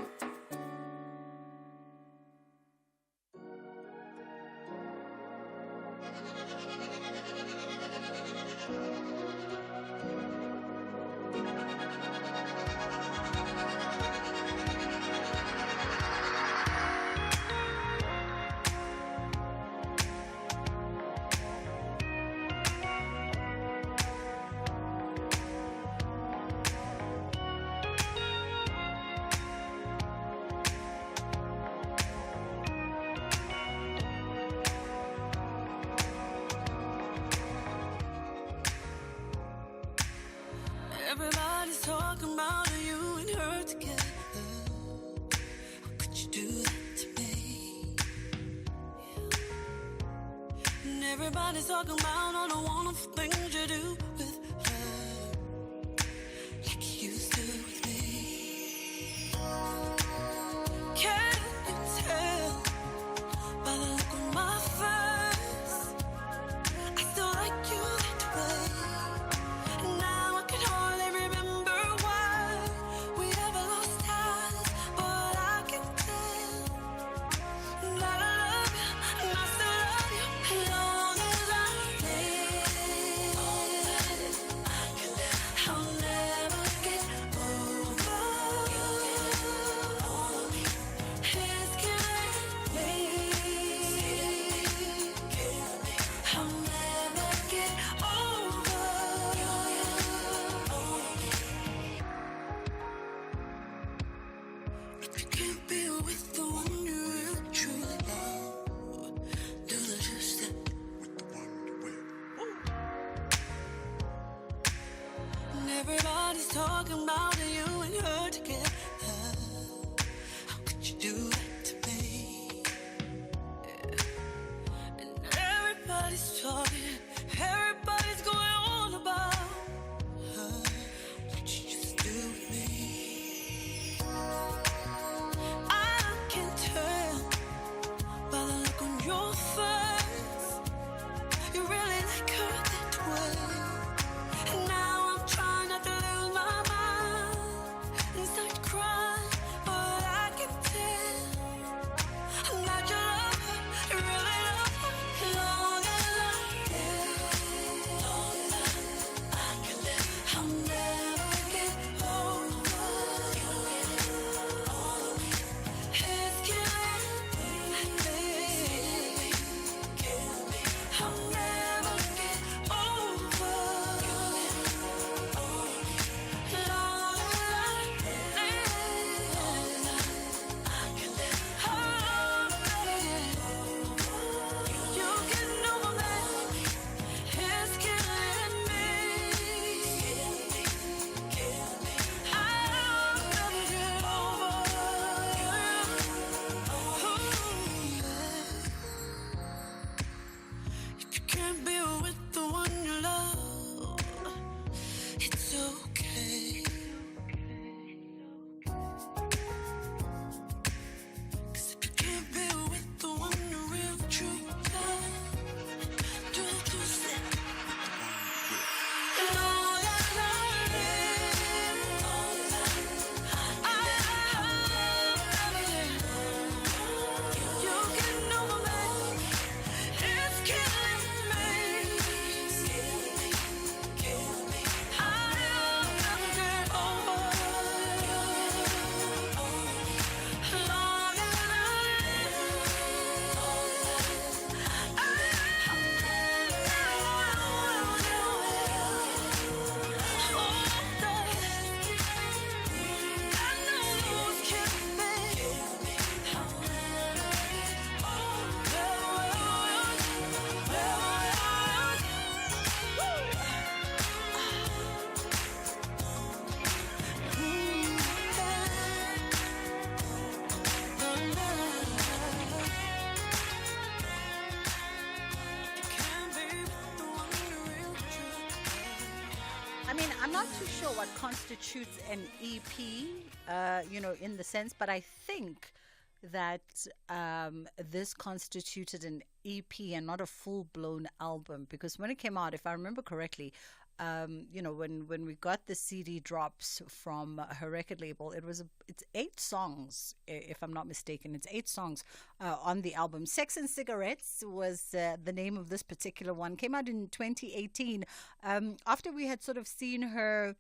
Everybody's talking about you and her together. How could you do that to me? Yeah. And everybody's talking about all the wonderful things you do with her, like you used to with me. Can you tell by the look on my face? I still like you that way. Now I can hardly remember why we ever lost touch, but I can tell that I love you and I still love you as long as I live. I'll never get over you. It's killing me. I'll never get over you. If you can't be with the one you really truly love, do the two-step with the one you will. And everybody's talking about you and her together. not too sure what constitutes an EP, in the sense, but I think that this constituted an EP and not a full-blown album, because when it came out, if I remember correctly, when we got the CD drops from her record label, it's 8 songs, if I'm not mistaken. It's 8 songs on the album. Sex and Cigarettes was the name of this particular one. Came out in 2018, after we had sort of seen her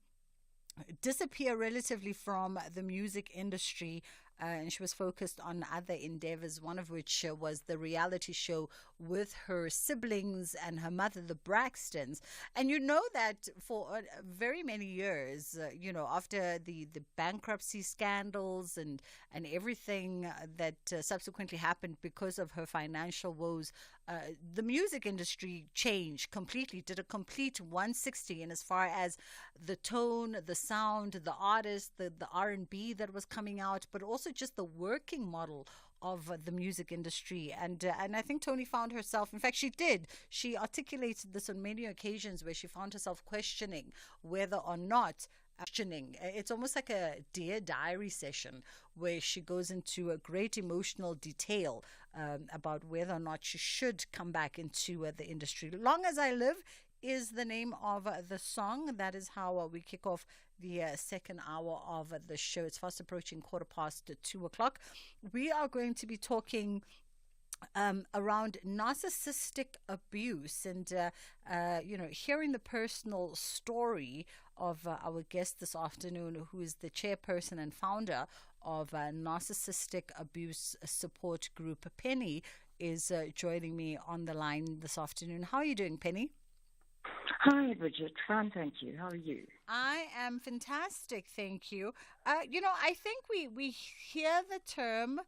disappear relatively from the music industry. And she was focused on other endeavors, one of which was the reality show with her siblings and her mother, the Braxtons. And you know that for very many years, after the bankruptcy scandals and everything that subsequently happened because of her financial woes, the music industry changed completely, did a complete 160 in as far as the tone, the sound, the artist, the R&B that was coming out, but also just the working model of the music industry. And I think Toni found herself, in fact, she articulated this on many occasions, where she found herself questioning whether or not it's almost like a Dear Diary session, where she goes into a great emotional detail about whether or not she should come back into the industry. Long As I Live is the name of the song. That is how we kick off the second hour of the show. It's fast approaching 2:15. We are going to be talking around narcissistic abuse, and hearing the personal story of our guest this afternoon, who is the chairperson and founder of Narcissistic Abuse Support Group. Penny is joining me on the line this afternoon. How are you doing, Penny? Hi, Bridget. Fine, thank you. How are you? I am fantastic, thank you. I think we hear the term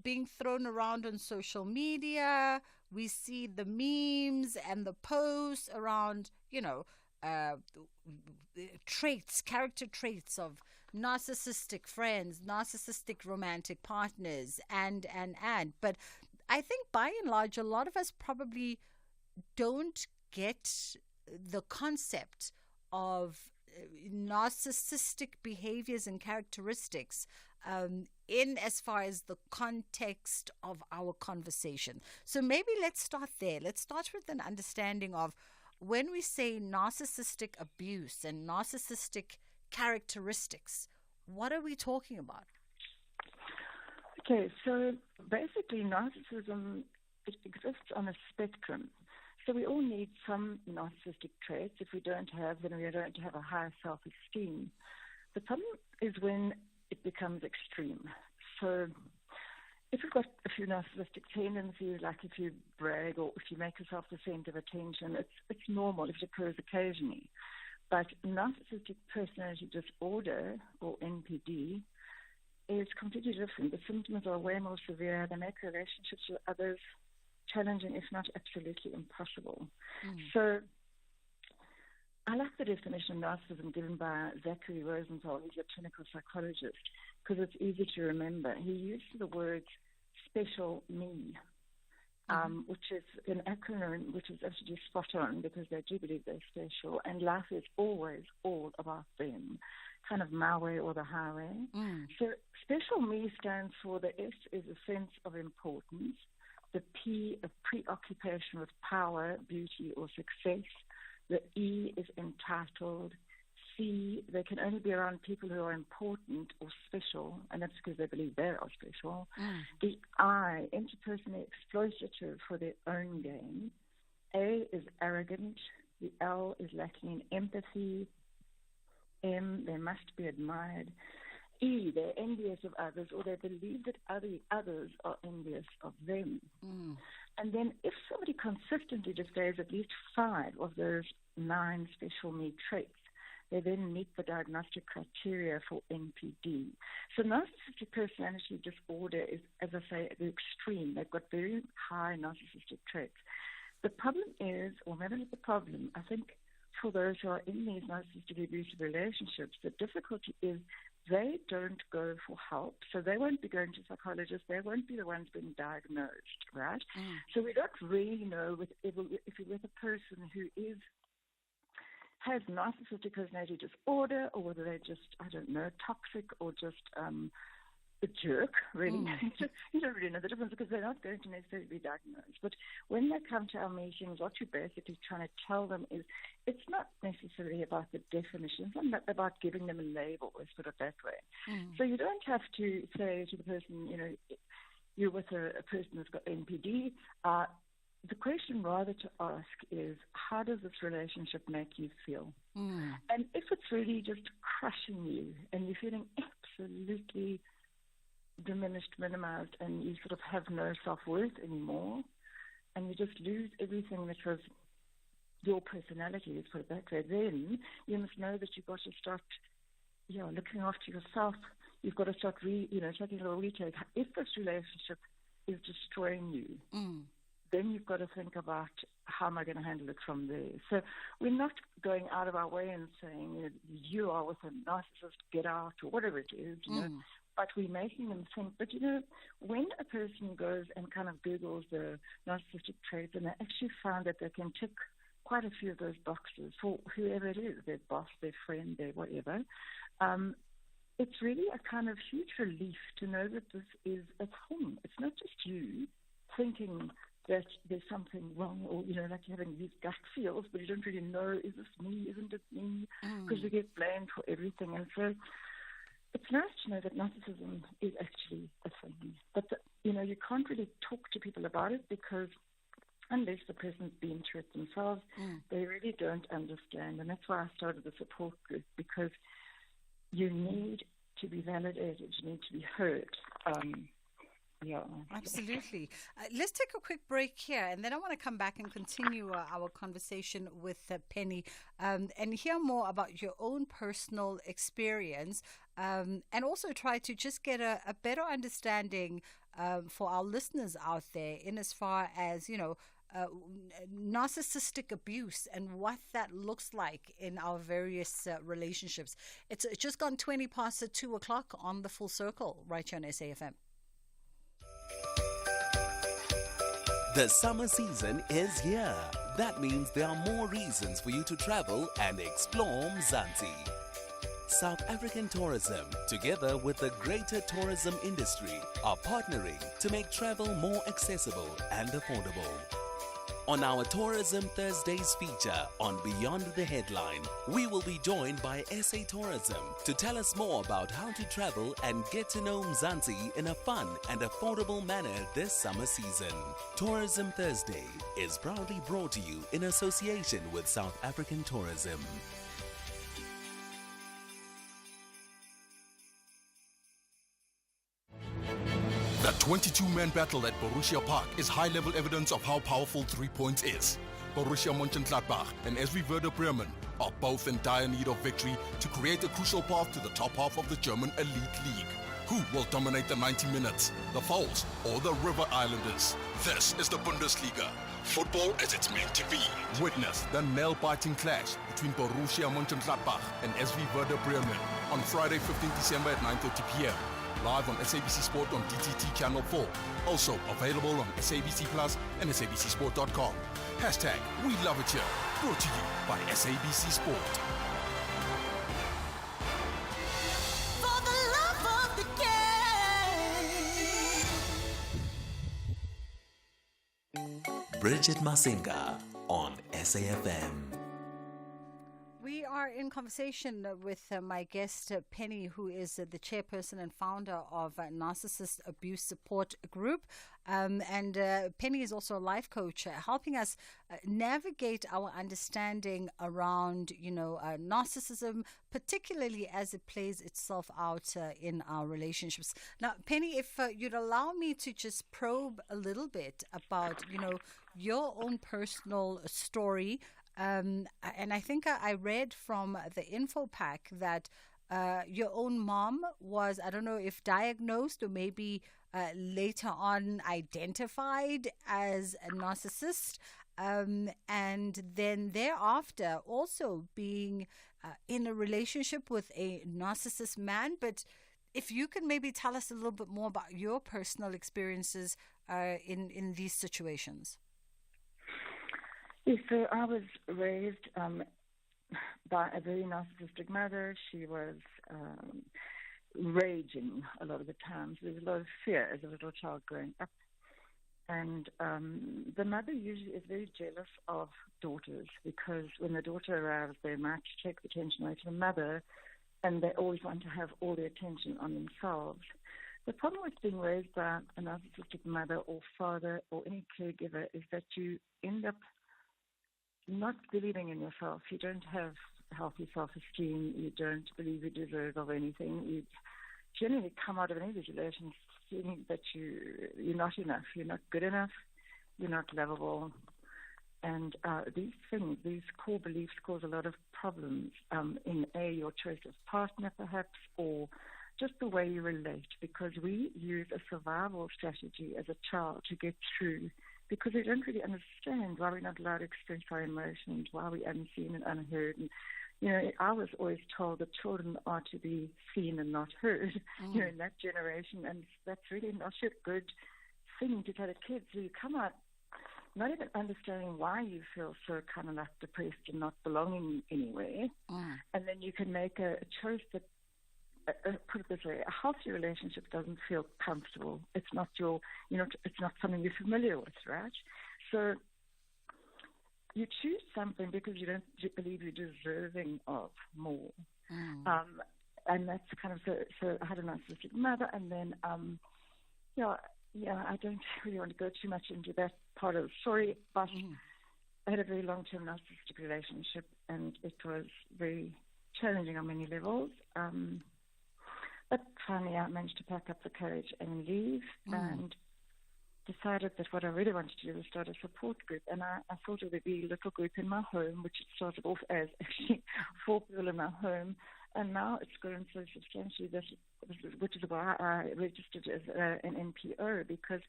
being thrown around on social media. We see the memes and the posts around, character traits of narcissistic friends, narcissistic romantic partners, and. But I think by and large, a lot of us probably don't get the concept of narcissistic behaviors and characteristics in as far as the context of our conversation. So maybe let's start there. Let's start with an understanding of when we say narcissistic abuse and narcissistic characteristics, what are we talking about? Okay, so basically narcissism, it exists on a spectrum. So we all need some narcissistic traits. If we don't have, then we don't have a high self-esteem. The problem is when it becomes extreme. So if you've got a few narcissistic tendencies, like if you brag or if you make yourself the center of attention, it's normal if it occurs occasionally. But narcissistic personality disorder, or NPD, is completely different. The symptoms are way more severe. They make relationships with others challenging, if not absolutely impossible. So I like the definition of narcissism given by Zachary Rosenthal. He's a clinical psychologist, because it's easy to remember. He used the words special me, which is an acronym which is actually spot on, because they do believe they're special, and life is always all about them, kind of my way or the highway. So special me stands for, the S is a sense of importance, the P, a preoccupation with power, beauty, or success. The E is entitled. C, they can only be around people who are important or special, and that's because they believe they are special. The I, interpersonally exploitative for their own gain. A is arrogant. The L is lacking in empathy. M, they must be admired. E, they're envious of others, or they believe that others are envious of them. And then if somebody consistently displays at least 5 of those 9 special me traits, they then meet the diagnostic criteria for NPD. So narcissistic personality disorder is, as I say, at the extreme. They've got very high narcissistic traits. The problem is, or maybe not the problem, I think for those who are in these narcissistic abusive relationships, the difficulty is they don't go for help. So they won't be going to psychologists. They won't be the ones being diagnosed, right? So we don't really know if you're with a person who is has narcissistic personality disorder, or whether they're just, I don't know, toxic or just a jerk, really. You don't really know the difference because they're not going to necessarily be diagnosed. But when they come to our meetings, what you're basically trying to tell them is it's not necessarily about the definitions, it's not about giving them a label, let's put it that way. So you don't have to say to the person, you know, you're with a person who's got NPD. The question rather to ask is, how does this relationship make you feel? And if it's really just crushing you and you're feeling absolutely diminished, minimized, and you sort of have no self-worth anymore, and you just lose everything that was your personality, let's put it that way, then you must know that you've got to start looking after yourself. You've got to start taking a little retake. If this relationship is destroying you, then you've got to think about, how am I going to handle it from there? So we're not going out of our way and saying, you are with a narcissist, get out, or whatever it is, you know. But we're making them think. But, when a person goes and kind of Googles the narcissistic traits, and they actually found that they can tick quite a few of those boxes for whoever it is, their boss, their friend, their whatever, it's really a kind of huge relief to know that this is a thing. It's not just you thinking that there's something wrong, or, like you're having these gut feels, but you don't really know, is this me, isn't it me? Because we get blamed for everything. And so it's nice to know that narcissism is actually a thing. But, you can't really talk to people about it because unless the person's been through it themselves, they really don't understand. And that's why I started the support group, because you need to be validated, you need to be heard. Yeah, absolutely. Let's take a quick break here, and then I want to come back and continue our conversation with Penny and hear more about your own personal experience, and also try to just get a better understanding for our listeners out there in as far as, narcissistic abuse and what that looks like in our various relationships. It's just gone 20 past 2 o'clock on the Full Circle right here on SAFM. The summer season is here. That means there are more reasons for you to travel and explore Mzansi. South African Tourism, together with the greater tourism industry, are partnering to make travel more accessible and affordable. On our Tourism Thursdays feature on Beyond the Headline, we will be joined by SA Tourism to tell us more about how to travel and get to know Mzansi in a fun and affordable manner this summer season. Tourism Thursday is proudly brought to you in association with South African Tourism. The 22-man battle at Borussia Park is high-level evidence of how powerful 3 points is. Borussia Mönchengladbach and SV Werder Bremen are both in dire need of victory to create a crucial path to the top half of the German Elite League. Who will dominate the 90 minutes? The Foles or the River Islanders? This is the Bundesliga. Football as it's meant to be. Witness the nail-biting clash between Borussia Mönchengladbach and SV Werder Bremen on Friday, 15 December at 9:30 p.m. Live on SABC Sport on DTT Channel 4. Also available on SABC Plus and SABCSport.com. Hashtag We Love It Here. Brought to you by SABC Sport. For the love of the game. Bridget Masinga on SAFM. We are in conversation with my guest, Penny, who is the chairperson and founder of Narcissist Abuse Support Group. And Penny is also a life coach, helping us navigate our understanding around, narcissism, particularly as it plays itself out in our relationships. Now, Penny, if you'd allow me to just probe a little bit about, your own personal story. And I think I read from the info pack that your own mom was, I don't know if diagnosed or maybe later on identified as a narcissist, and then thereafter also being in a relationship with a narcissist man. But if you can maybe tell us a little bit more about your personal experiences in these situations. Yes, so I was raised by a very narcissistic mother. She was raging a lot of the times. There was a lot of fear as a little child growing up. And the mother usually is very jealous of daughters because when the daughter arrives, they might take the attention away from the mother, and they always want to have all the attention on themselves. The problem with being raised by a narcissistic mother or father or any caregiver is that you end up not believing in yourself. You don't have healthy self-esteem. You don't believe you deserve of anything. You generally come out of any of these relations feeling that you're not enough. You're not good enough. You're not lovable. And these things, these core beliefs cause a lot of problems in your choice of partner perhaps, or just the way you relate, because we use a survival strategy as a child to get through, because we don't really understand why we're not allowed to express our emotions, why we're unseen and unheard. And, you know, I was always told that children are to be seen and not heard, you know, in that generation, and that's really not a good thing to tell the kids. So you come out not even understanding why you feel so kind of like depressed and not belonging anywhere, and then you can make a choice that, put it this way, a healthy relationship doesn't feel comfortable. It's not it's not something you're familiar with, right? So you choose something because you don't believe you're deserving of more. And that's kind of, so I had a narcissistic mother, and then, I don't really want to go too much into that part of the story, but I had a very long-term narcissistic relationship, and it was very challenging on many levels. But finally, I managed to pack up the courage and leave, and decided that what I really wanted to do was start a support group. And I thought it would be a little group in my home, which it started off as actually 4 people in my home. And now it's grown so substantially, which is why I registered as an NPO, because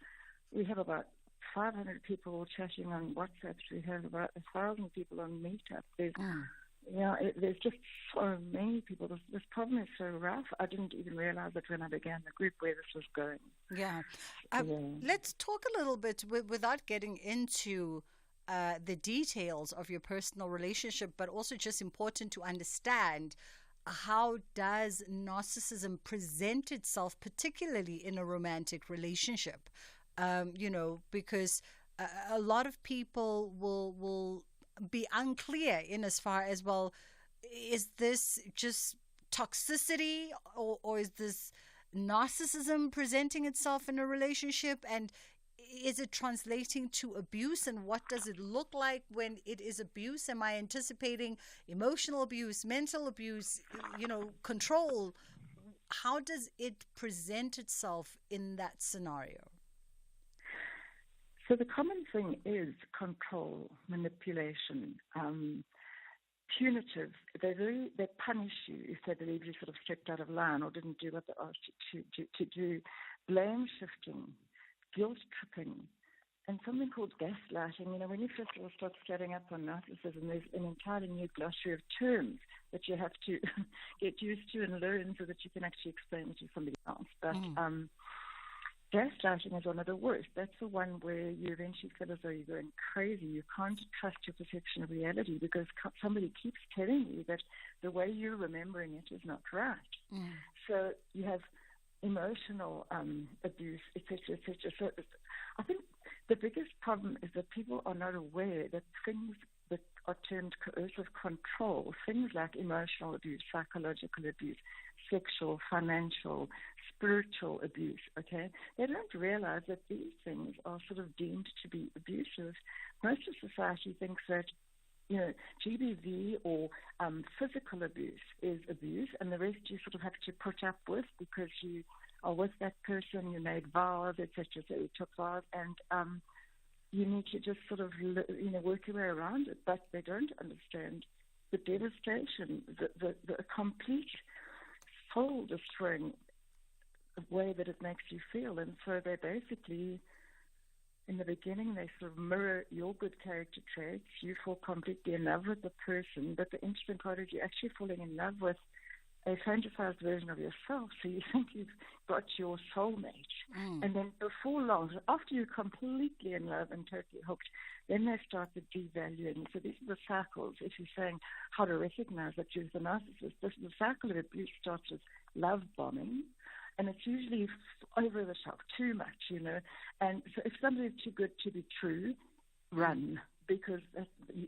we have about 500 people chatting on WhatsApp. We have about 1,000 people on Meetup. There's just so many people. This problem is so rough. I didn't even realize that when I began the group where this was going. Yeah. Let's talk a little bit, without getting into the details of your personal relationship, but also just important to understand how does narcissism present itself, particularly in a romantic relationship? Because a lot of people will be unclear in as far as, well, is this just toxicity or is this narcissism presenting itself in a relationship, and is it translating to abuse, and what does it look like when it is abuse? Am I anticipating emotional abuse, mental abuse, control? How does it present itself in that scenario? So the common thing is control, manipulation, punitive. They punish you if they believe you sort of stepped out of line or didn't do what they asked you to do. Blame shifting, guilt tripping, and something called gaslighting. When you first of all start studying up on narcissism, there's an entirely new glossary of terms that you have to get used to and learn so that you can actually explain it to somebody else. But gaslighting is one of the worst. That's the one where you eventually feel as though you're going crazy. You can't trust your perception of reality because somebody keeps telling you that the way you're remembering it is not right. So you have emotional abuse, etc., etc. So I think the biggest problem is that people are not aware that things that are termed coercive control, things like emotional abuse, psychological abuse, sexual, financial, spiritual abuse, okay? They don't realize that these things are sort of deemed to be abusive. Most of society thinks that, GBV or physical abuse is abuse, and the rest you sort of have to put up with because you are with that person, you made vows, etc., so you took vows, and you need to just sort of, work your way around it, but they don't understand the devastation, the complete soul-destroying way that it makes you feel. And so they basically, in the beginning, they sort of mirror your good character traits. You fall completely in love with the person, but the interesting part is you're actually falling in love with a fantasized version of yourself. So you think you've got your soulmate. And then before long, after you're completely in love and totally hooked, then they start the devaluing. So these are the cycles. If you're saying how to recognize that you're the narcissist, the cycle of abuse starts with love bombing. And it's usually over the top, too much, And so if somebody's too good to be true, run, because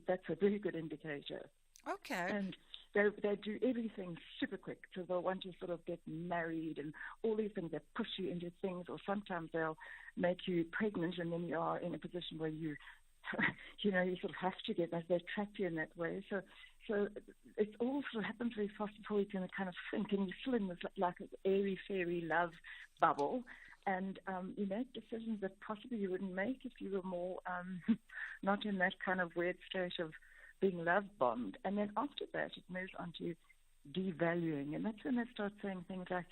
that's a very good indicator. Okay. And they do everything super quick. So they'll want to sort of get married and all these things. They push you into things, or sometimes they'll make you pregnant, and then you are in a position where you, you sort of have to get that. They trap you in that way. So it all sort of happens very fast before you can kind of think, and you're still in this like airy fairy love bubble. And you make decisions that possibly you wouldn't make if you were more not in that kind of weird state of being love bombed. And then after that, it moves on to devaluing. And that's when they start saying things like,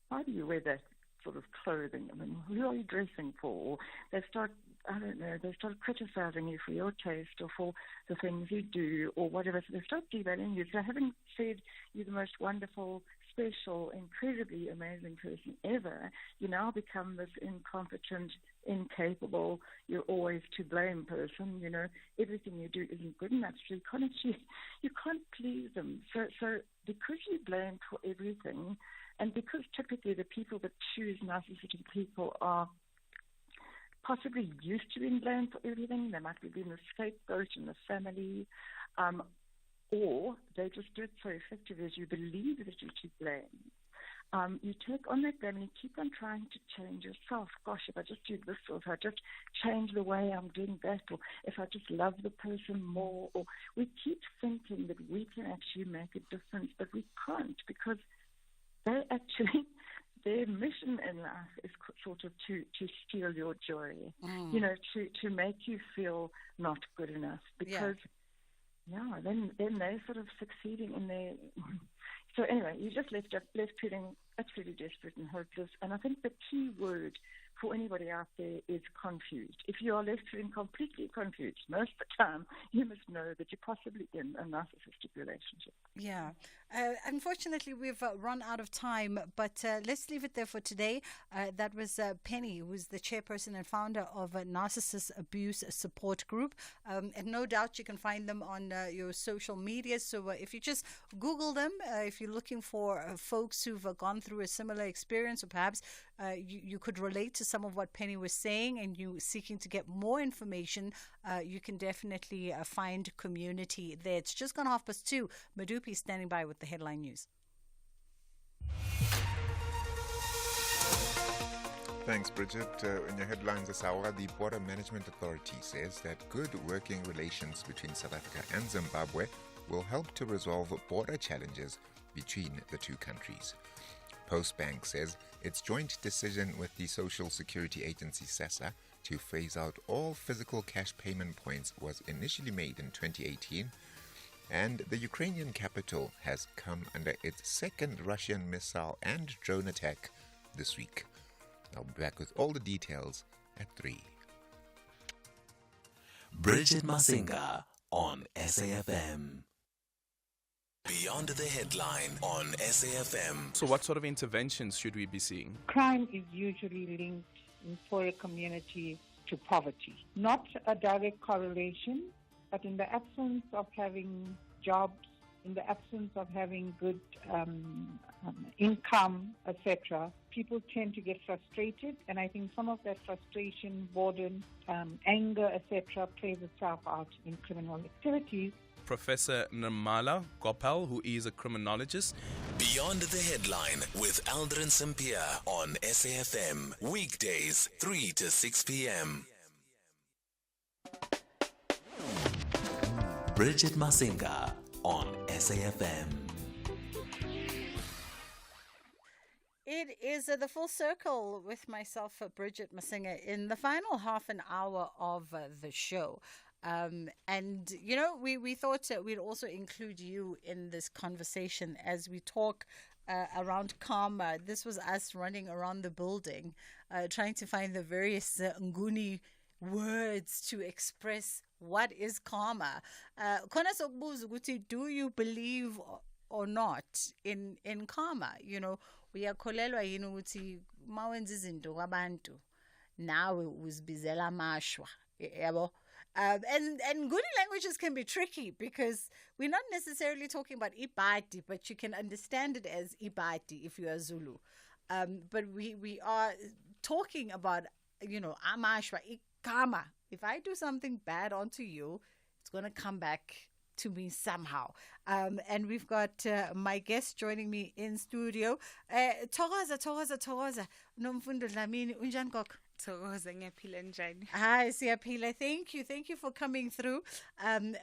why do you wear that sort of clothing? I mean, who are you dressing for? Or they start, they start criticizing you for your taste or for the things you do or whatever. So they start devaluing you. So having said you're the most wonderful, special, incredibly amazing person ever, you now become this incompetent, incapable, you're always to blame person. Everything you do isn't good enough. So you can't please them. So because you blame for everything, and because typically the people that choose narcissistic people are possibly used to being blamed for everything, they might be being the scapegoat in the family, or they just do it so effectively as you believe that you're to blame. You take on that blame and you keep on trying to change yourself. Gosh, if I just do this, or if I just change the way I'm doing that, or if I just love the person more, or we keep thinking that we can actually make a difference, but we can't, because they actually, their mission in life is sort of to steal your joy, to make you feel not good enough, because then they're sort of succeeding in their. So anyway, you just left feeling absolutely desperate and hopeless. And I think the key word for anybody out there is confused. If you are left feeling completely confused, most of the time, you must know that you're possibly in a narcissistic relationship. Yeah. Unfortunately, we've run out of time, but let's leave it there for today. That was Penny, who's the chairperson and founder of a Narcissist Abuse Support Group. And no doubt you can find them on your social media. So if you just Google them, if you're looking for folks who've gone through a similar experience, or perhaps you could relate to some of what Penny was saying and you seeking to get more information, you can definitely find community there. It's just gone 2:30. Madupi standing by with the headline news. Thanks, Bridget. In your headlines this hour, the Border Management Authority says that good working relations between South Africa and Zimbabwe will help to resolve border challenges between the two countries. Postbank says its joint decision with the Social Security Agency SASSA to phase out all physical cash payment points was initially made in 2018, and the Ukrainian capital has come under its second Russian missile and drone attack this week. I'll be back with all the details at 3. Bridget Masinga on SAFM. Beyond the headline on SAFM. So what sort of interventions should we be seeing? Crime is usually linked in poorer communities to poverty. Not a direct correlation, but in the absence of having jobs, in the absence of having good income, etc., people tend to get frustrated, and I think some of that frustration, boredom, anger, etc., plays itself out in criminal activities. Professor Nirmala Gopal, who is a criminologist. Beyond the headline with Aldrin Sampier on SAFM. Weekdays, 3 to 6 p.m. Bridget Masinga on SAFM. It is the full circle with myself, Bridget Masinga, in the final half an hour of the show. And, we thought we'd also include you in this conversation as we talk around karma. This was us running around the building, trying to find the various Nguni words to express what is karma. Do you believe or not in karma. You know, uyakholelwa yini ukuthi mawenza izinto kwabantu nawe uzibizela amashwa, yabo. And good languages can be tricky because we're not necessarily talking about ibadi, but you can understand it as ibadi if you are Zulu. But we are talking about, amashwa, ikama. If I do something bad onto you, it's going to come back to me somehow. And we've got my guest joining me in studio. Thokoza. Nomfundo Dlamini, unjani koko? Thokoza, ngiyaphila njani? Hi, Siyaphila. Thank you for coming through.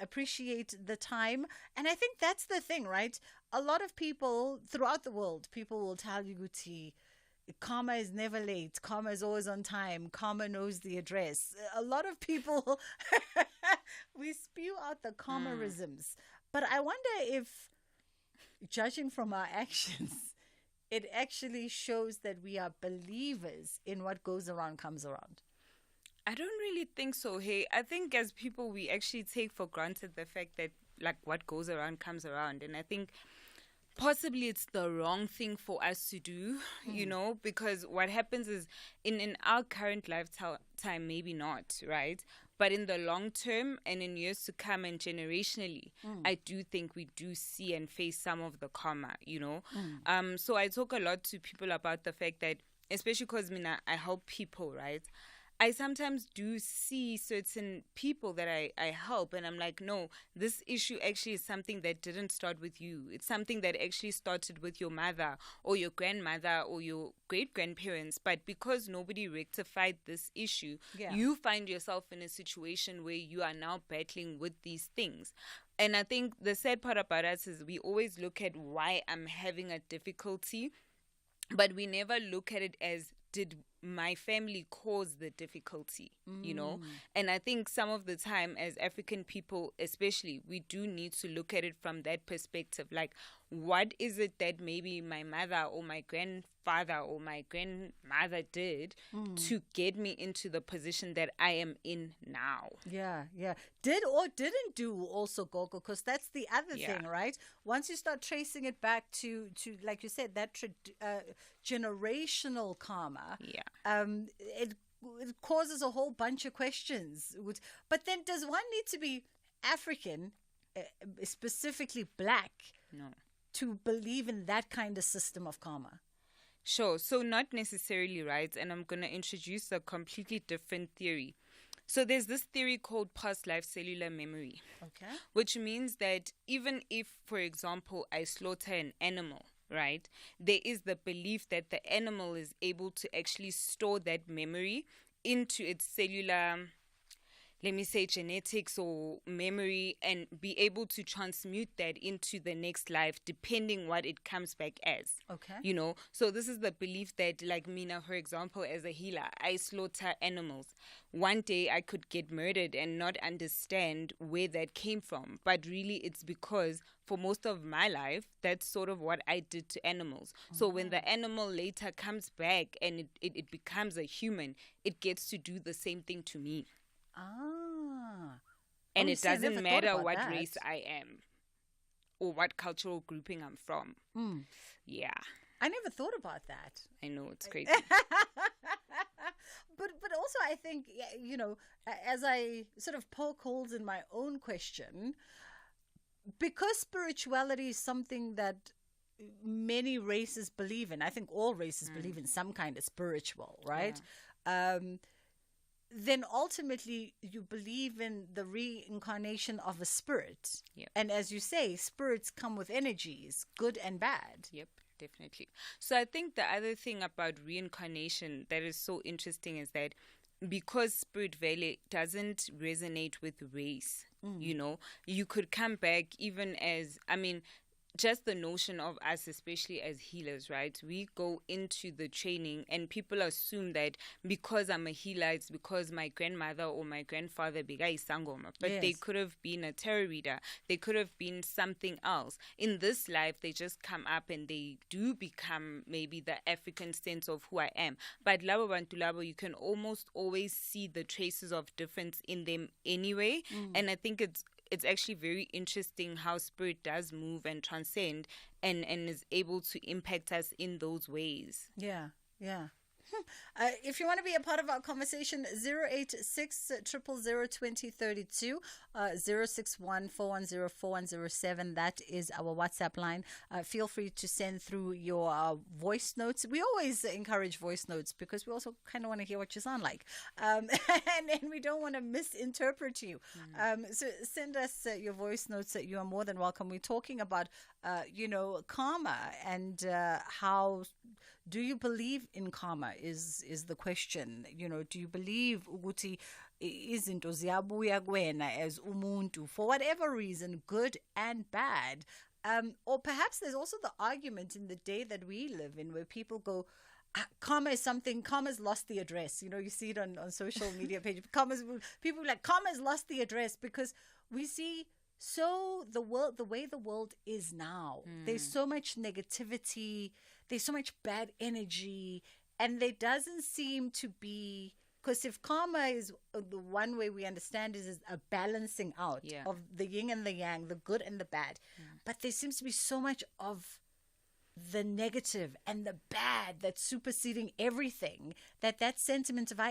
Appreciate the time. And I think that's the thing, right? A lot of people throughout the world, people will tell you, Guti, karma is never late. Karma is always on time. Karma knows the address. A lot of people, we spew out the karmaisms. But I wonder if, judging from our actions, it actually shows that we are believers in what goes around comes around. I don't really think so. Hey, I think as people, we actually take for granted the fact that like what goes around comes around. And I think possibly it's the wrong thing for us to do, because what happens is in our current lifetime, maybe not, right? But in the long term and in years to come and generationally, I do think we do see and face some of the karma, So I talk a lot to people about the fact that, especially because I help people, right? I sometimes do see certain people that I help and I'm like, no, this issue actually is something that didn't start with you. It's something that actually started with your mother or your grandmother or your great-grandparents. But because nobody rectified this issue, you find yourself in a situation where you are now battling with these things. And I think the sad part about us is we always look at why I'm having a difficulty, but we never look at it as, did my family cause the difficulty, And I think some of the time as African people, especially, we do need to look at it from that perspective. Like, what is it that maybe my mother or my grandfather or my grandmother did to get me into the position that I am in now? Yeah. Did or didn't do also, Gogo, because that's the other thing, right? Once you start tracing it back to like you said, that generational karma, it causes a whole bunch of questions. But then does one need to be African, specifically black, to believe in that kind of system of karma? Sure. So not necessarily, right? And I'm going to introduce a completely different theory. So there's this theory called past life cellular memory, which means that even if, for example, I slaughter an animal, right, there is the belief that the animal is able to actually store that memory into its cellular, let me say, genetics or memory, and be able to transmute that into the next life depending what it comes back as. So this is the belief that, like Mina, for example, as a healer, I slaughter animals. One day I could get murdered and not understand where that came from, but really it's because for most of my life, that's sort of what I did to animals. So when the animal later comes back and it becomes a human, it gets to do the same thing to me. And it doesn't matter what race I am or what cultural grouping I'm from. Yeah. I never thought about that. I know, it's crazy. But also I think, as I sort of poke holes in my own question, because spirituality is something that many races believe in, I think all races believe in some kind of spiritual, right? Then ultimately you believe in the reincarnation of a spirit. And as you say, spirits come with energies, good and bad. Yep, definitely. So I think the other thing about reincarnation that is so interesting is that because Spirit Valley doesn't resonate with race, you could come back even as, just the notion of us, especially as healers, right? We go into the training and people assume that because I'm a healer, it's because my grandmother or my grandfather begai sangoma. But they could have been a tarot reader. They could have been something else. In this life, they just come up and they do become maybe the African sense of who I am. But labo bantu labo, you can almost always see the traces of difference in them anyway. And I think it's actually very interesting how spirit does move and transcend and is able to impact us in those ways. Yeah. If you want to be a part of our conversation, 086 000 2032, 061 410 4107. That is our WhatsApp line. Feel free to send through your voice notes. We always encourage voice notes because we also kind of want to hear what you sound like. And we don't want to misinterpret you. So send us your voice notes. You are more than welcome. We're talking about, karma and how... Do you believe in karma is the question. Do you believe ukuthi izinto ziyabuya kuwena as umuntu for whatever reason, good and bad? Or perhaps there's also the argument in the day that we live in where people go, karma is something, karma's lost the address. You see it on social media pages. People are like, karma's lost the address because we see the way the world is now. There's so much negativity. There's so much bad energy, and there doesn't seem to be, because if karma is the one way we understand is a balancing out of the yin and the yang, the good and the bad, but there seems to be so much of the negative and the bad that's superseding everything that sentiment of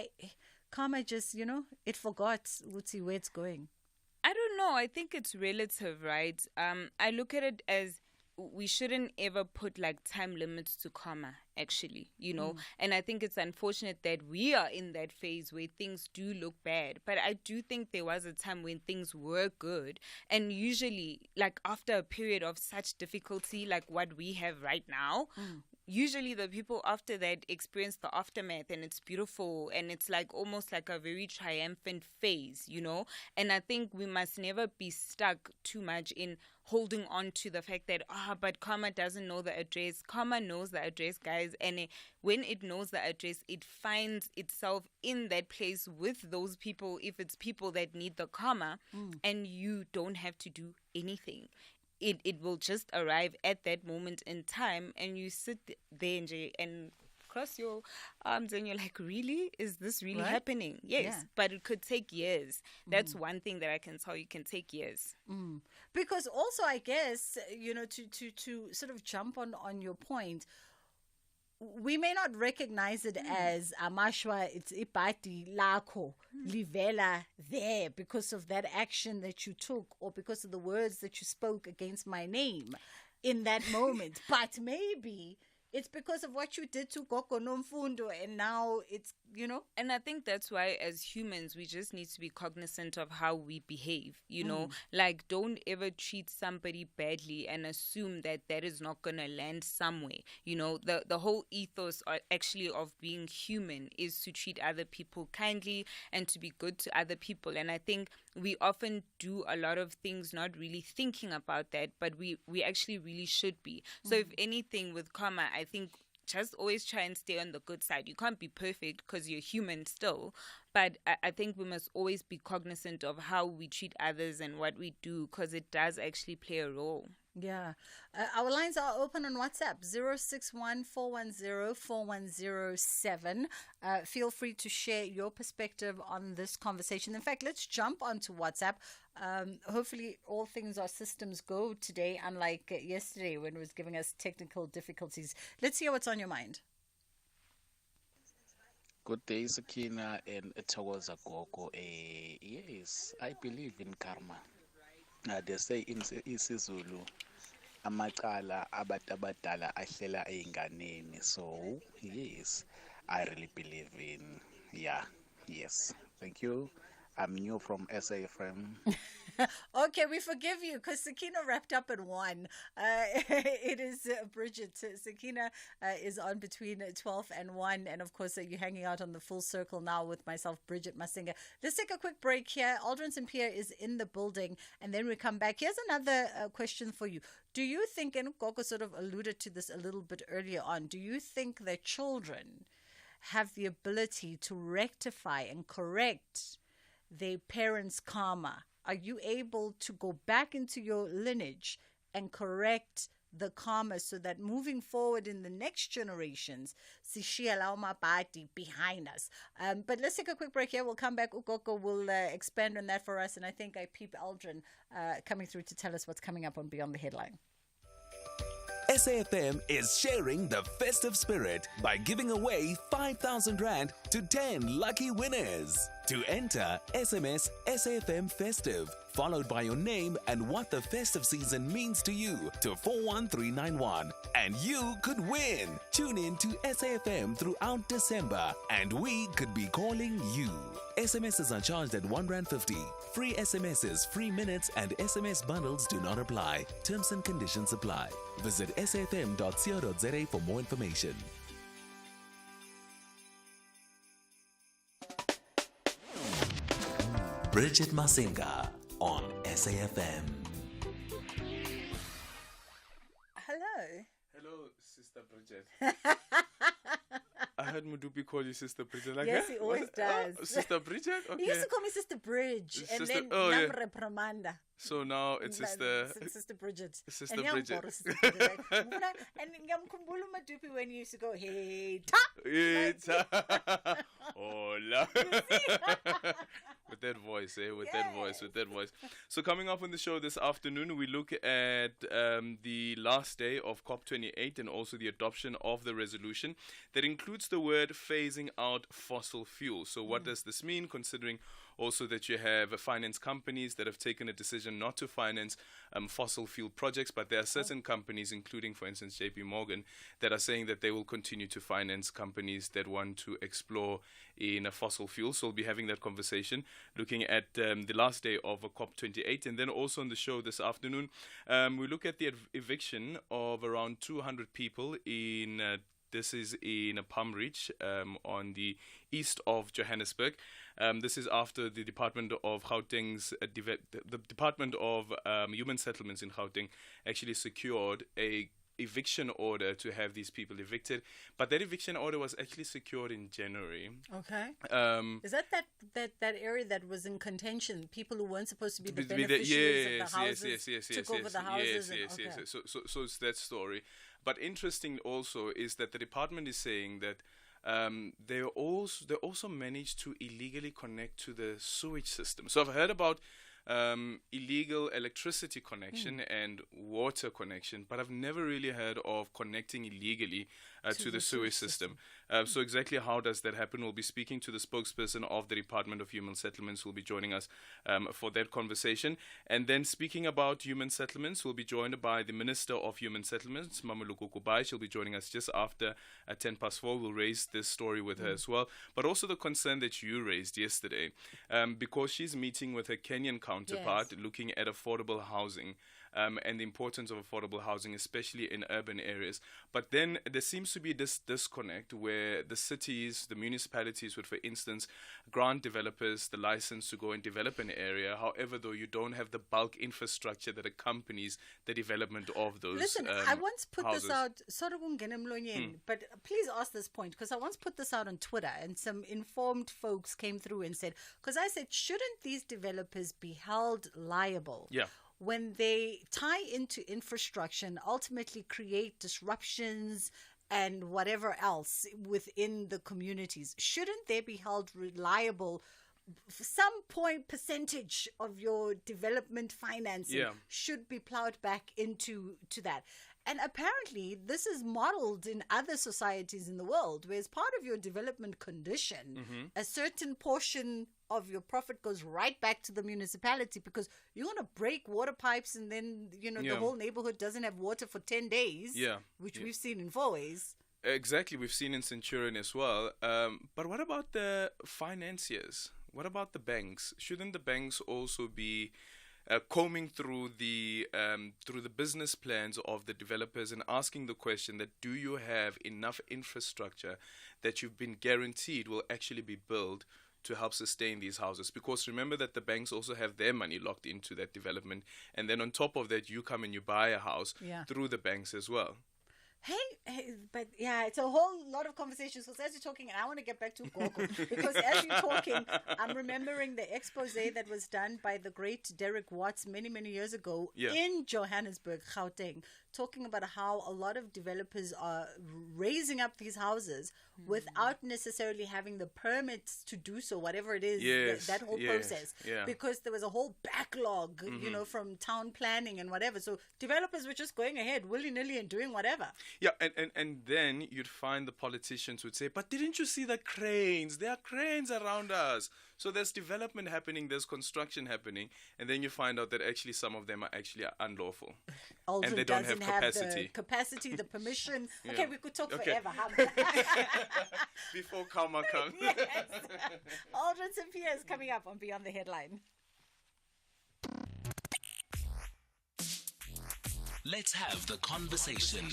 karma just it forgot where it's going. I don't know. I think it's relative, right? I look at it as we shouldn't ever put time limits to karma, actually, and I think it's unfortunate that we are in that phase where things do look bad, but I do think there was a time when things were good, and usually after a period of such difficulty like what we have right now, usually the people after that experience the aftermath, and it's beautiful, and it's almost like a very triumphant phase, and I think we must never be stuck too much in holding on to the fact that but karma doesn't know the address. Karma knows the address, guys, and when it knows the address, it finds itself in that place with those people, if it's people that need the karma, and you don't have to do anything. It will just arrive at that moment in time, and you sit there and cross your arms, and you're like, really? Is this really happening? Yes, but it could take years. That's one thing that I can tell you, can take years. Because also, I guess, to sort of jump on your point, we may not recognize it as amashwa, it's ipati lako, livela there because of that action that you took or because of the words that you spoke against my name in that moment. But maybe it's because of what you did to Gogo Nomfundo, and now it's, And I think that's why, as humans, we just need to be cognizant of how we behave, don't ever treat somebody badly and assume that is not going to land somewhere. The whole ethos actually of being human is to treat other people kindly and to be good to other people. And I think we often do a lot of things not really thinking about that, but we actually really should be. So if anything with karma, I think just always try and stay on the good side. You can't be perfect because you're human still, but I think we must always be cognizant of how we treat others and what we do, because it does actually play a role. Yeah. Our lines are open on WhatsApp, 061 410 4107. Feel free to share your perspective on this conversation. In fact, let's jump onto WhatsApp. Hopefully all things are systems go today, unlike yesterday when it was giving us technical difficulties. Let's hear what's on your mind. Good day, Sakina and Tawaza Gogo. Yes, I believe in karma. They say in isiZulu, amacala abantu abadala ahlela ey'nganeni. So yes, I really believe in yes. Thank you. I'm new from SAFM. Okay, we forgive you because Sakina wrapped up at 1. It is Bridget. Sakina is on between 12 and 1. And of course, you're hanging out on the full circle now with myself, Bridget Masinga. Let's take a quick break here. Aldrin St. Pierre is in the building. And then we come back. Here's another question for you. Do you think, and Gogo sort of alluded to this a little bit earlier on, do you think that children have the ability to rectify and correct their parents' karma? Are you able to go back into your lineage and correct the karma so that moving forward in the next generations, sishiya lawo mabhadi behind us. But let's take a quick break here. We'll come back. Ukoko will expand on that for us. And I think I peep Aldrin coming through to tell us what's coming up on Beyond the Headline. SAFM is sharing the festive spirit by giving away 5,000 Rand to 10 lucky winners. To enter, SMS SAFM Festive, followed by your name and what the festive season means to you to 41391. And you could win. Tune in to SAFM throughout December and we could be calling you. SMSs are charged at R1.50. Free SMSs, free minutes and SMS bundles do not apply. Terms and conditions apply. Visit safm.co.za for more information. Bridget Masinga on SAFM. Hello. Hello, Sister Bridget. I heard Mudupi call you Sister Bridget. Like, yes, he always does. Sister Bridget? Okay. He used to call me Sister Bridge and then reprimanda. So now it's Sister Bridget. Sister Bridget. And ngiyamkhumbula uMadupi when he used to go, hey, ta! Hey, ta! Hola. With that voice, with that voice. So coming up on the show this afternoon, we look at the last day of COP28 and also the adoption of the resolution that includes the word phasing out fossil fuels. So what does this mean, considering also that you have finance companies that have taken a decision not to finance fossil fuel projects, but there are certain companies, including, for instance, JP Morgan, that are saying that they will continue to finance companies that want to explore in a fossil fuel. So we'll be having that conversation, looking at the last day of COP28. And then also on the show this afternoon, we look at the eviction of around 200 people in this is in Palm Reach on the east of Johannesburg. This is after the Department of Gauteng's the Department of Human Settlements in Gauteng actually secured a eviction order to have these people evicted, but that eviction order was actually secured in January. Okay. Is that area that was in contention? People who weren't supposed to be the beneficiaries of the houses took over the houses. Yes. So it's that story. But interesting also is that the department is saying that they also managed to illegally connect to the sewage system. So I've heard about illegal electricity connection and water connection, but I've never really heard of connecting illegally to the sewage system. So exactly how does that happen? We'll be speaking to the spokesperson of the Department of Human Settlements, who will be joining us for that conversation. And then speaking about human settlements, we'll be joined by the Minister of Human Settlements, Mamuluku Kubai. She'll be joining us just after 4:10. We'll raise this story with her as well. But also the concern that you raised yesterday, because she's meeting with her Kenyan counterpart, looking at affordable housing. And the importance of affordable housing, especially in urban areas. But then there seems to be this disconnect where the cities, the municipalities would, for instance, grant developers the license to go and develop an area. However, though, you don't have the bulk infrastructure that accompanies the development of those Listen, I once put houses. this out, but please ask this point, because I once put this out on Twitter and some informed folks came through and said, because I said, shouldn't these developers be held liable? Yeah. When they tie into infrastructure and ultimately create disruptions and whatever else within the communities, shouldn't they be held reliable? Some percentage of your development financing should be plowed back into that. And apparently this is modeled in other societies in the world, where as part of your development condition, a certain portion of your profit goes right back to the municipality, because you're going to break water pipes and then, the whole neighborhood doesn't have water for 10 days, which we've seen in Fourways. Exactly. We've seen in Centurion as well. But what about the financiers? What about the banks? Shouldn't the banks also be combing through the business plans of the developers and asking the question that, do you have enough infrastructure that you've been guaranteed will actually be built to help sustain these houses? Because remember that the banks also have their money locked into that development, and then on top of that you come and you buy a house through the banks as well. Hey, but it's a whole lot of conversations. Because as you're talking, and I want to get back to Gogo, because as you're talking, I'm remembering the expose that was done by the great Derek Watts many, many years ago in Johannesburg, Gauteng, talking about how a lot of developers are raising up these houses without necessarily having the permits to do so, whatever it is, Yes, that whole yes, process. yeah. Because there was a whole backlog, from town planning and whatever. So developers were just going ahead willy-nilly and doing whatever. Yeah, and then you'd find the politicians would say, but didn't you see the cranes? There are cranes around us. So there's development happening, there's construction happening, and then you find out that actually some of them are actually unlawful. Aldrin and they don't have doesn't capacity. the capacity, the permission. Yeah. Okay, we could talk Okay. forever. Before karma comes. Yes. Aldrin Sophia is coming up on Beyond the Headline. Let's have the conversation.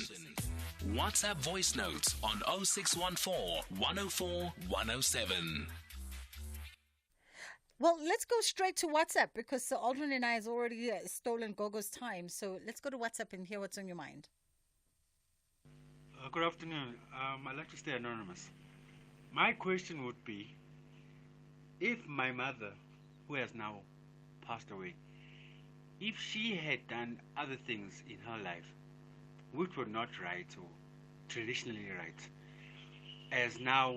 WhatsApp voice notes on 0614 104 107. Well, let's go straight to WhatsApp because Aldrin and I has already stolen Gogo's time. So let's go to WhatsApp and hear what's on your mind. Good afternoon. I'd like to stay anonymous. My question would be, if my mother, who has now passed away, if she had done other things in her life which were not right or traditionally right, as now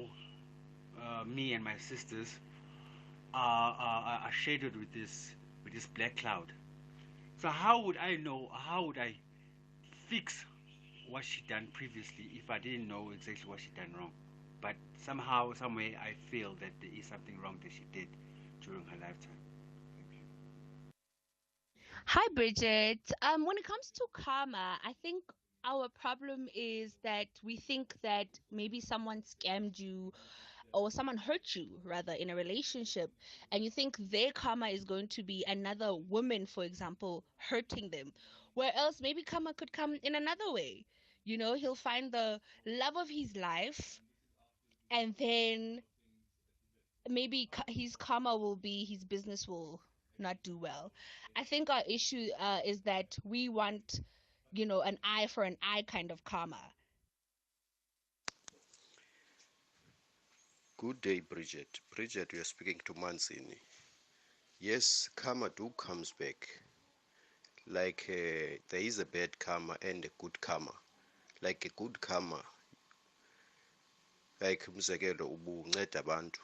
me and my sisters are shaded with this black cloud. So how would I know? How would I fix what she done previously if I didn't know exactly what she done wrong? But somehow, some way, I feel that there is something wrong that she did during her lifetime. Hi, Bridget. When it comes to karma, I think our problem is that we think that maybe someone scammed you or someone hurt you, rather, in a relationship, and you think their karma is going to be another woman, for example, hurting them. Where else maybe karma could come in another way. You know, he'll find the love of his life, and then maybe his karma will be his business will not do well. I think our issue is that we want, an eye for an eye kind of karma. Good day, Bridget. Bridget, you are speaking to Mansini. Yes, karma comes back. Like there is a bad karma and a good karma. Like a good karma, like umzekelo ubunceda abantu.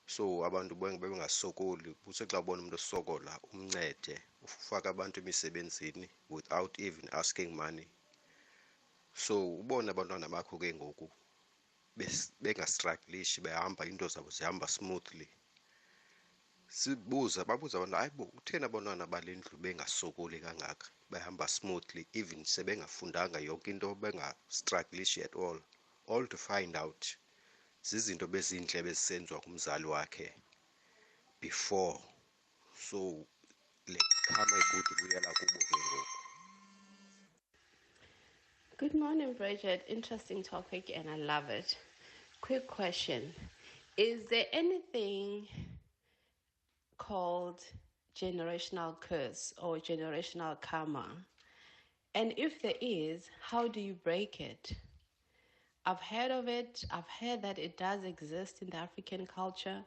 So abantu bengasokoli, buse xa ubona umuntu osokola umncede, ufaka abantu emisebenzini without even asking money. So ubona abantwana bakho ke ngoku bengastruggleish, behamba into zabo zihamba smoothly. Babuza abantu, hayibo utheni abantwana bale ndlu bengasokoli kangaka, behamba smoothly, even sebengafundanga yonke into, bengastruggleish at all to find out zizinto bezinhle bezisenziwa kumzali wakhe before. So le karma good kuyela kubo ke ngoku. Good morning, Bridget. Interesting topic, and I love it. Quick question. Is there anything called generational curse or generational karma? And if there is, how do you break it? I've heard of it. I've heard that it does exist in the African culture.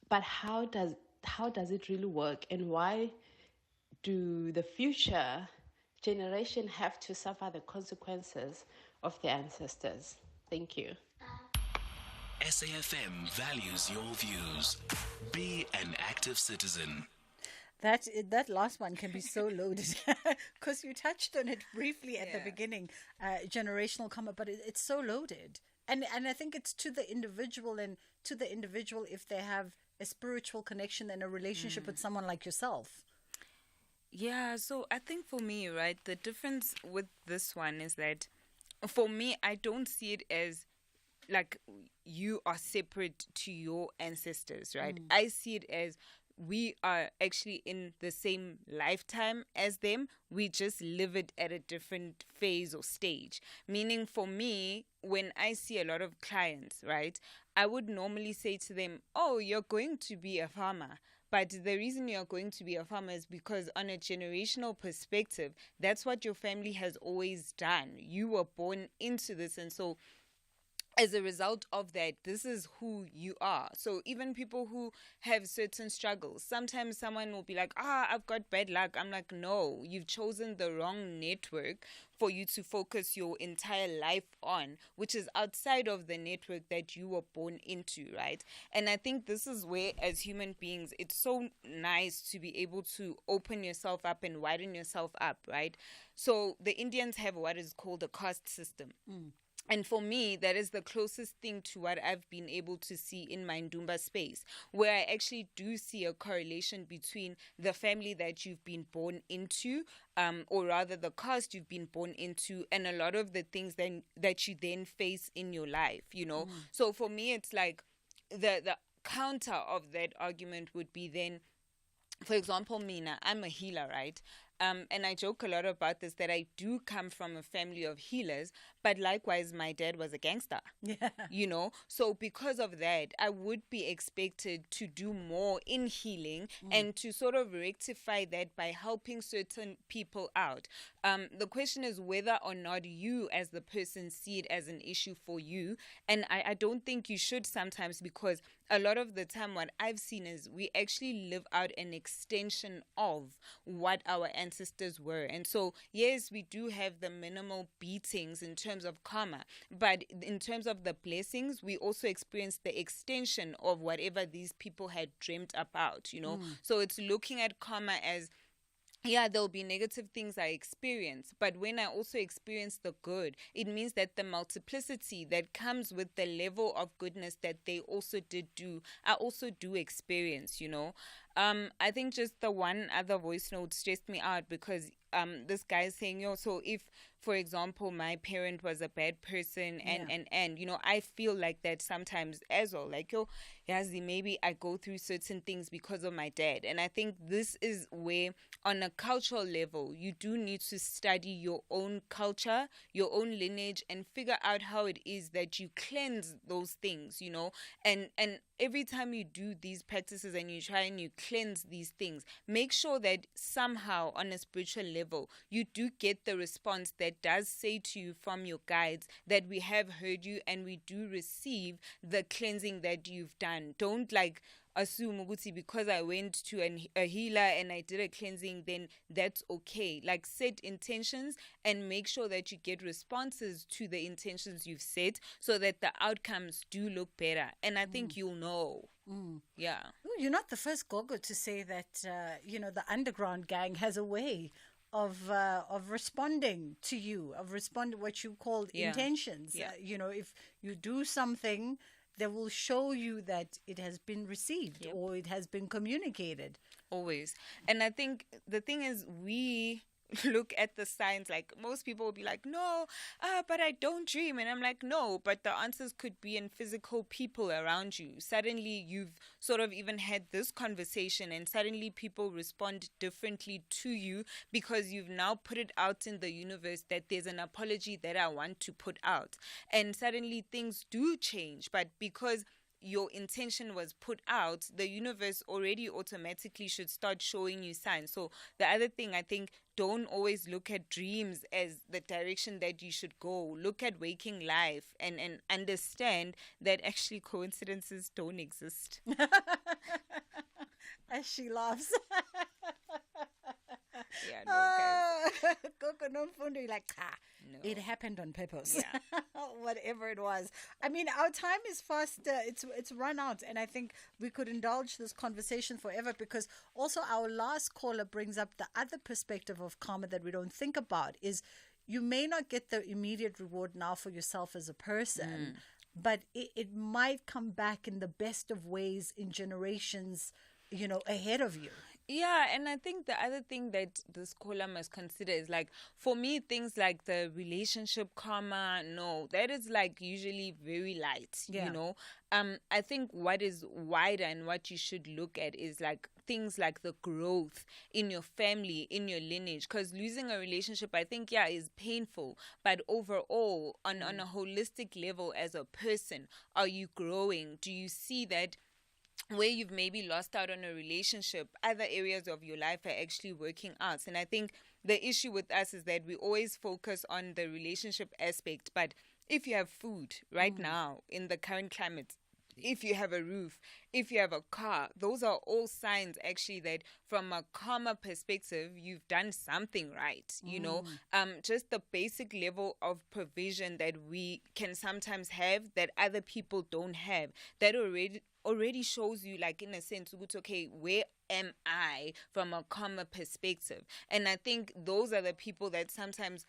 But how does it really work? And why do the future generation have to suffer the consequences of their ancestors? Thank you. SAFM values your views. Be an active citizen. That last one can be so loaded because you touched on it briefly at the beginning, generational karma, but it's so loaded. And I think it's to the individual if they have a spiritual connection and a relationship with someone like yourself. Yeah, so I think for me, right, the difference with this one is that for me, I don't see it as like you are separate to your ancestors, right? I see it as we are actually in the same lifetime as them. We just live it at a different phase or stage. Meaning for me, when I see a lot of clients, right, I would normally say to them, oh, you're going to be a farmer. But the reason you're going to be a farmer is because on a generational perspective, that's what your family has always done. You were born into this. And so as a result of that, this is who you are. So even people who have certain struggles, sometimes someone will be like, I've got bad luck. I'm like, no, you've chosen the wrong network for you to focus your entire life on, which is outside of the network that you were born into, right? And I think this is where, as human beings, it's so nice to be able to open yourself up and widen yourself up, right? So the Indians have what is called a caste system. And for me, that is the closest thing to what I've been able to see in my Ndumba space, where I actually do see a correlation between the family that you've been born into, or rather the caste you've been born into, and a lot of the things then that you then face in your life, you know. So for me, it's like the counter of that argument would be then, for example, Mina, I'm a healer, right? And I joke a lot about this, that I do come from a family of healers, but likewise, my dad was a gangster. Yeah. You know, so because of that, I would be expected to do more in healing and to sort of rectify that by helping certain people out. The question is whether or not you as the person see it as an issue for you. And I don't think you should sometimes, because a lot of the time what I've seen is we actually live out an extension of what our ancestors were. And so, yes, we do have the minimal beatings in terms of karma, but in terms of the blessings, we also experience the extension of whatever these people had dreamt about, you know. So it's looking at karma as, yeah, there'll be negative things I experience, but when I also experience the good, it means that the multiplicity that comes with the level of goodness that they also did do, I also do experience, you know. I think just the one other voice note stressed me out, because this guy is saying, so if, for example, my parent was a bad person and you know, I feel like that sometimes as well, like, Yazi, maybe I go through certain things because of my dad. And I think this is where, on a cultural level, you do need to study your own culture, your own lineage, and figure out how it is that you cleanse those things, you know. And every time you do these practices and you try and you cleanse these things, make sure that somehow on a spiritual level, you do get the response that does say to you from your guides that we have heard you and we do receive the cleansing that you've done. Don't like assume ukuthi because I went to a healer and I did a cleansing, then that's okay. Like, set intentions and make sure that you get responses to the intentions you've set so that the outcomes do look better. And I think you'll know. Yeah. Ooh, you're not the first gogo to say that, you know, the underground gang has a way of responding to you, of responding what you call intentions. You know, if you do something, they will show you that it has been received or it has been communicated. Always. And I think the thing is, we look at the signs, like most people will be like, no, but I don't dream. And I'm like, no, but the answers could be in physical people around you. Suddenly you've sort of even had this conversation and suddenly people respond differently to you because you've now put it out in the universe that there's an apology that I want to put out. And suddenly things do change, but because your intention was put out, the universe already automatically should start showing you signs. So the other thing, I think, don't always look at dreams as the direction that you should go. Look at waking life and understand that actually coincidences don't exist. As she laughs. Yeah, no, guys. Coco, no fundo, you're like, no. It happened on purpose. Yeah. Whatever it was. I mean, our time is fast. It's run out, and I think we could indulge this conversation forever, because also our last caller brings up the other perspective of karma that we don't think about is you may not get the immediate reward now for yourself as a person, but it might come back in the best of ways in generations, you know, ahead of you. Yeah, and I think the other thing that this caller must consider is, like, for me, things like the relationship karma, no, that is like usually very light, you know. I think what is wider and what you should look at is like things like the growth in your family, in your lineage, because losing a relationship, I think, is painful, but overall, on a holistic level as a person, are you growing? Do you see that where you've maybe lost out on a relationship, other areas of your life are actually working out? And I think the issue with us is that we always focus on the relationship aspect, but if you have food right now in the current climate, if you have a roof, if you have a car, those are all signs actually that from a karma perspective, you've done something right. You know, just the basic level of provision that we can sometimes have that other people don't have, that already shows you, like, in a sense, okay, where am I from a karma perspective? And I think those are the people that sometimes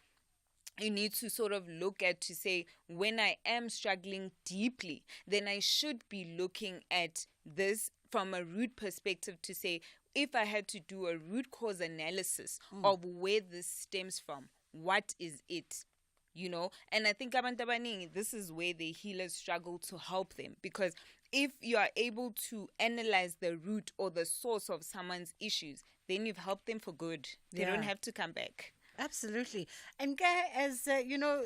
you need to sort of look at to say, when I am struggling deeply, then I should be looking at this from a root perspective to say, if I had to do a root cause analysis of where this stems from, what is it? You know, and I think abantu abaningi, this is where the healers struggle to help them, because if you are able to analyze the root or the source of someone's issues, then you've helped them for good. They don't have to come back. Absolutely. And as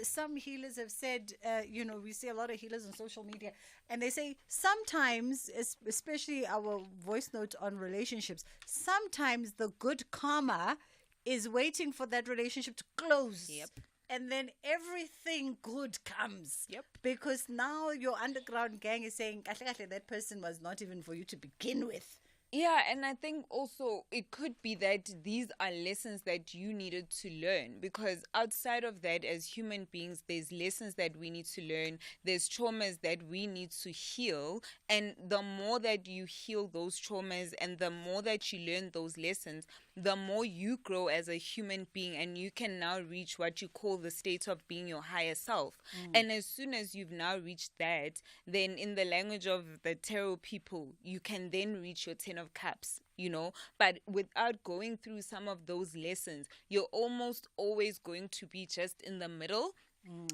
some healers have said, we see a lot of healers on social media, and they say sometimes, especially our voice note on relationships, sometimes the good karma is waiting for that relationship to close. Yep. And then everything good comes. Yep. Because now your underground gang is saying, that person was not even for you to begin with. Yeah, and I think also it could be that these are lessons that you needed to learn, because outside of that, as human beings, there's lessons that we need to learn. There's traumas that we need to heal. And the more that you heal those traumas and the more that you learn those lessons, the more you grow as a human being, and you can now reach what you call the state of being your higher self. And as soon as you've now reached that, then in the language of the tarot people, you can then reach your 10 of Cups, but without going through some of those lessons, you're almost always going to be just in the middle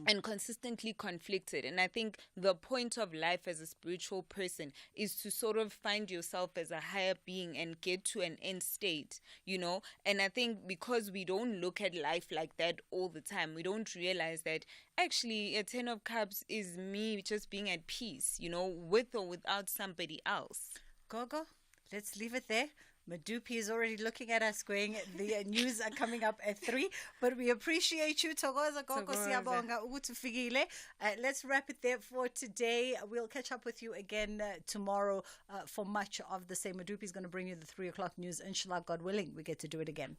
and consistently conflicted. And I think the point of life as a spiritual person is to sort of find yourself as a higher being and get to an end state, And I think because we don't look at life like that all the time, we don't realize that actually a 10 of Cups is me just being at peace, with or without somebody else. Gogo, let's leave it there. Madupi is already looking at us going, the news are coming up at 3, but we appreciate you. Thokoza Gogo, siyabonga ukuthi ufikile. Let's wrap it there for today. We'll catch up with you again tomorrow for much of the same. Madupi is going to bring you the 3 o'clock news. Inshallah, God willing, we get to do it again.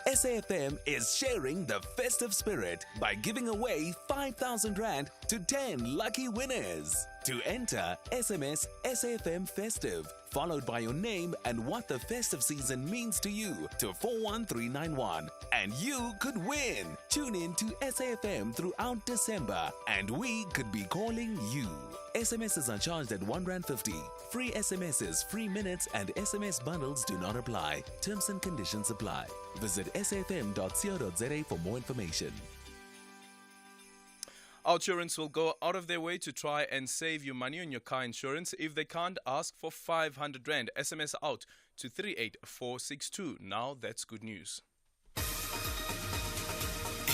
SAFM is sharing the festive spirit by giving away 5,000 Rand to 10 lucky winners. To enter, SMS SAFM Festive, followed by your name and what the festive season means to you, to 41391. And you could win. Tune in to SAFM throughout December, and we could be calling you. SMSs are charged at R1.50. Free SMSs, free minutes, and SMS bundles do not apply. Terms and conditions apply. Visit safm.co.za for more information. Outsurance will go out of their way to try and save you money on your car insurance. If they can't, ask for 500 Rand. SMS out to 38462. Now that's good news.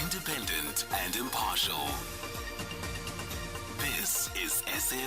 Independent and impartial. This is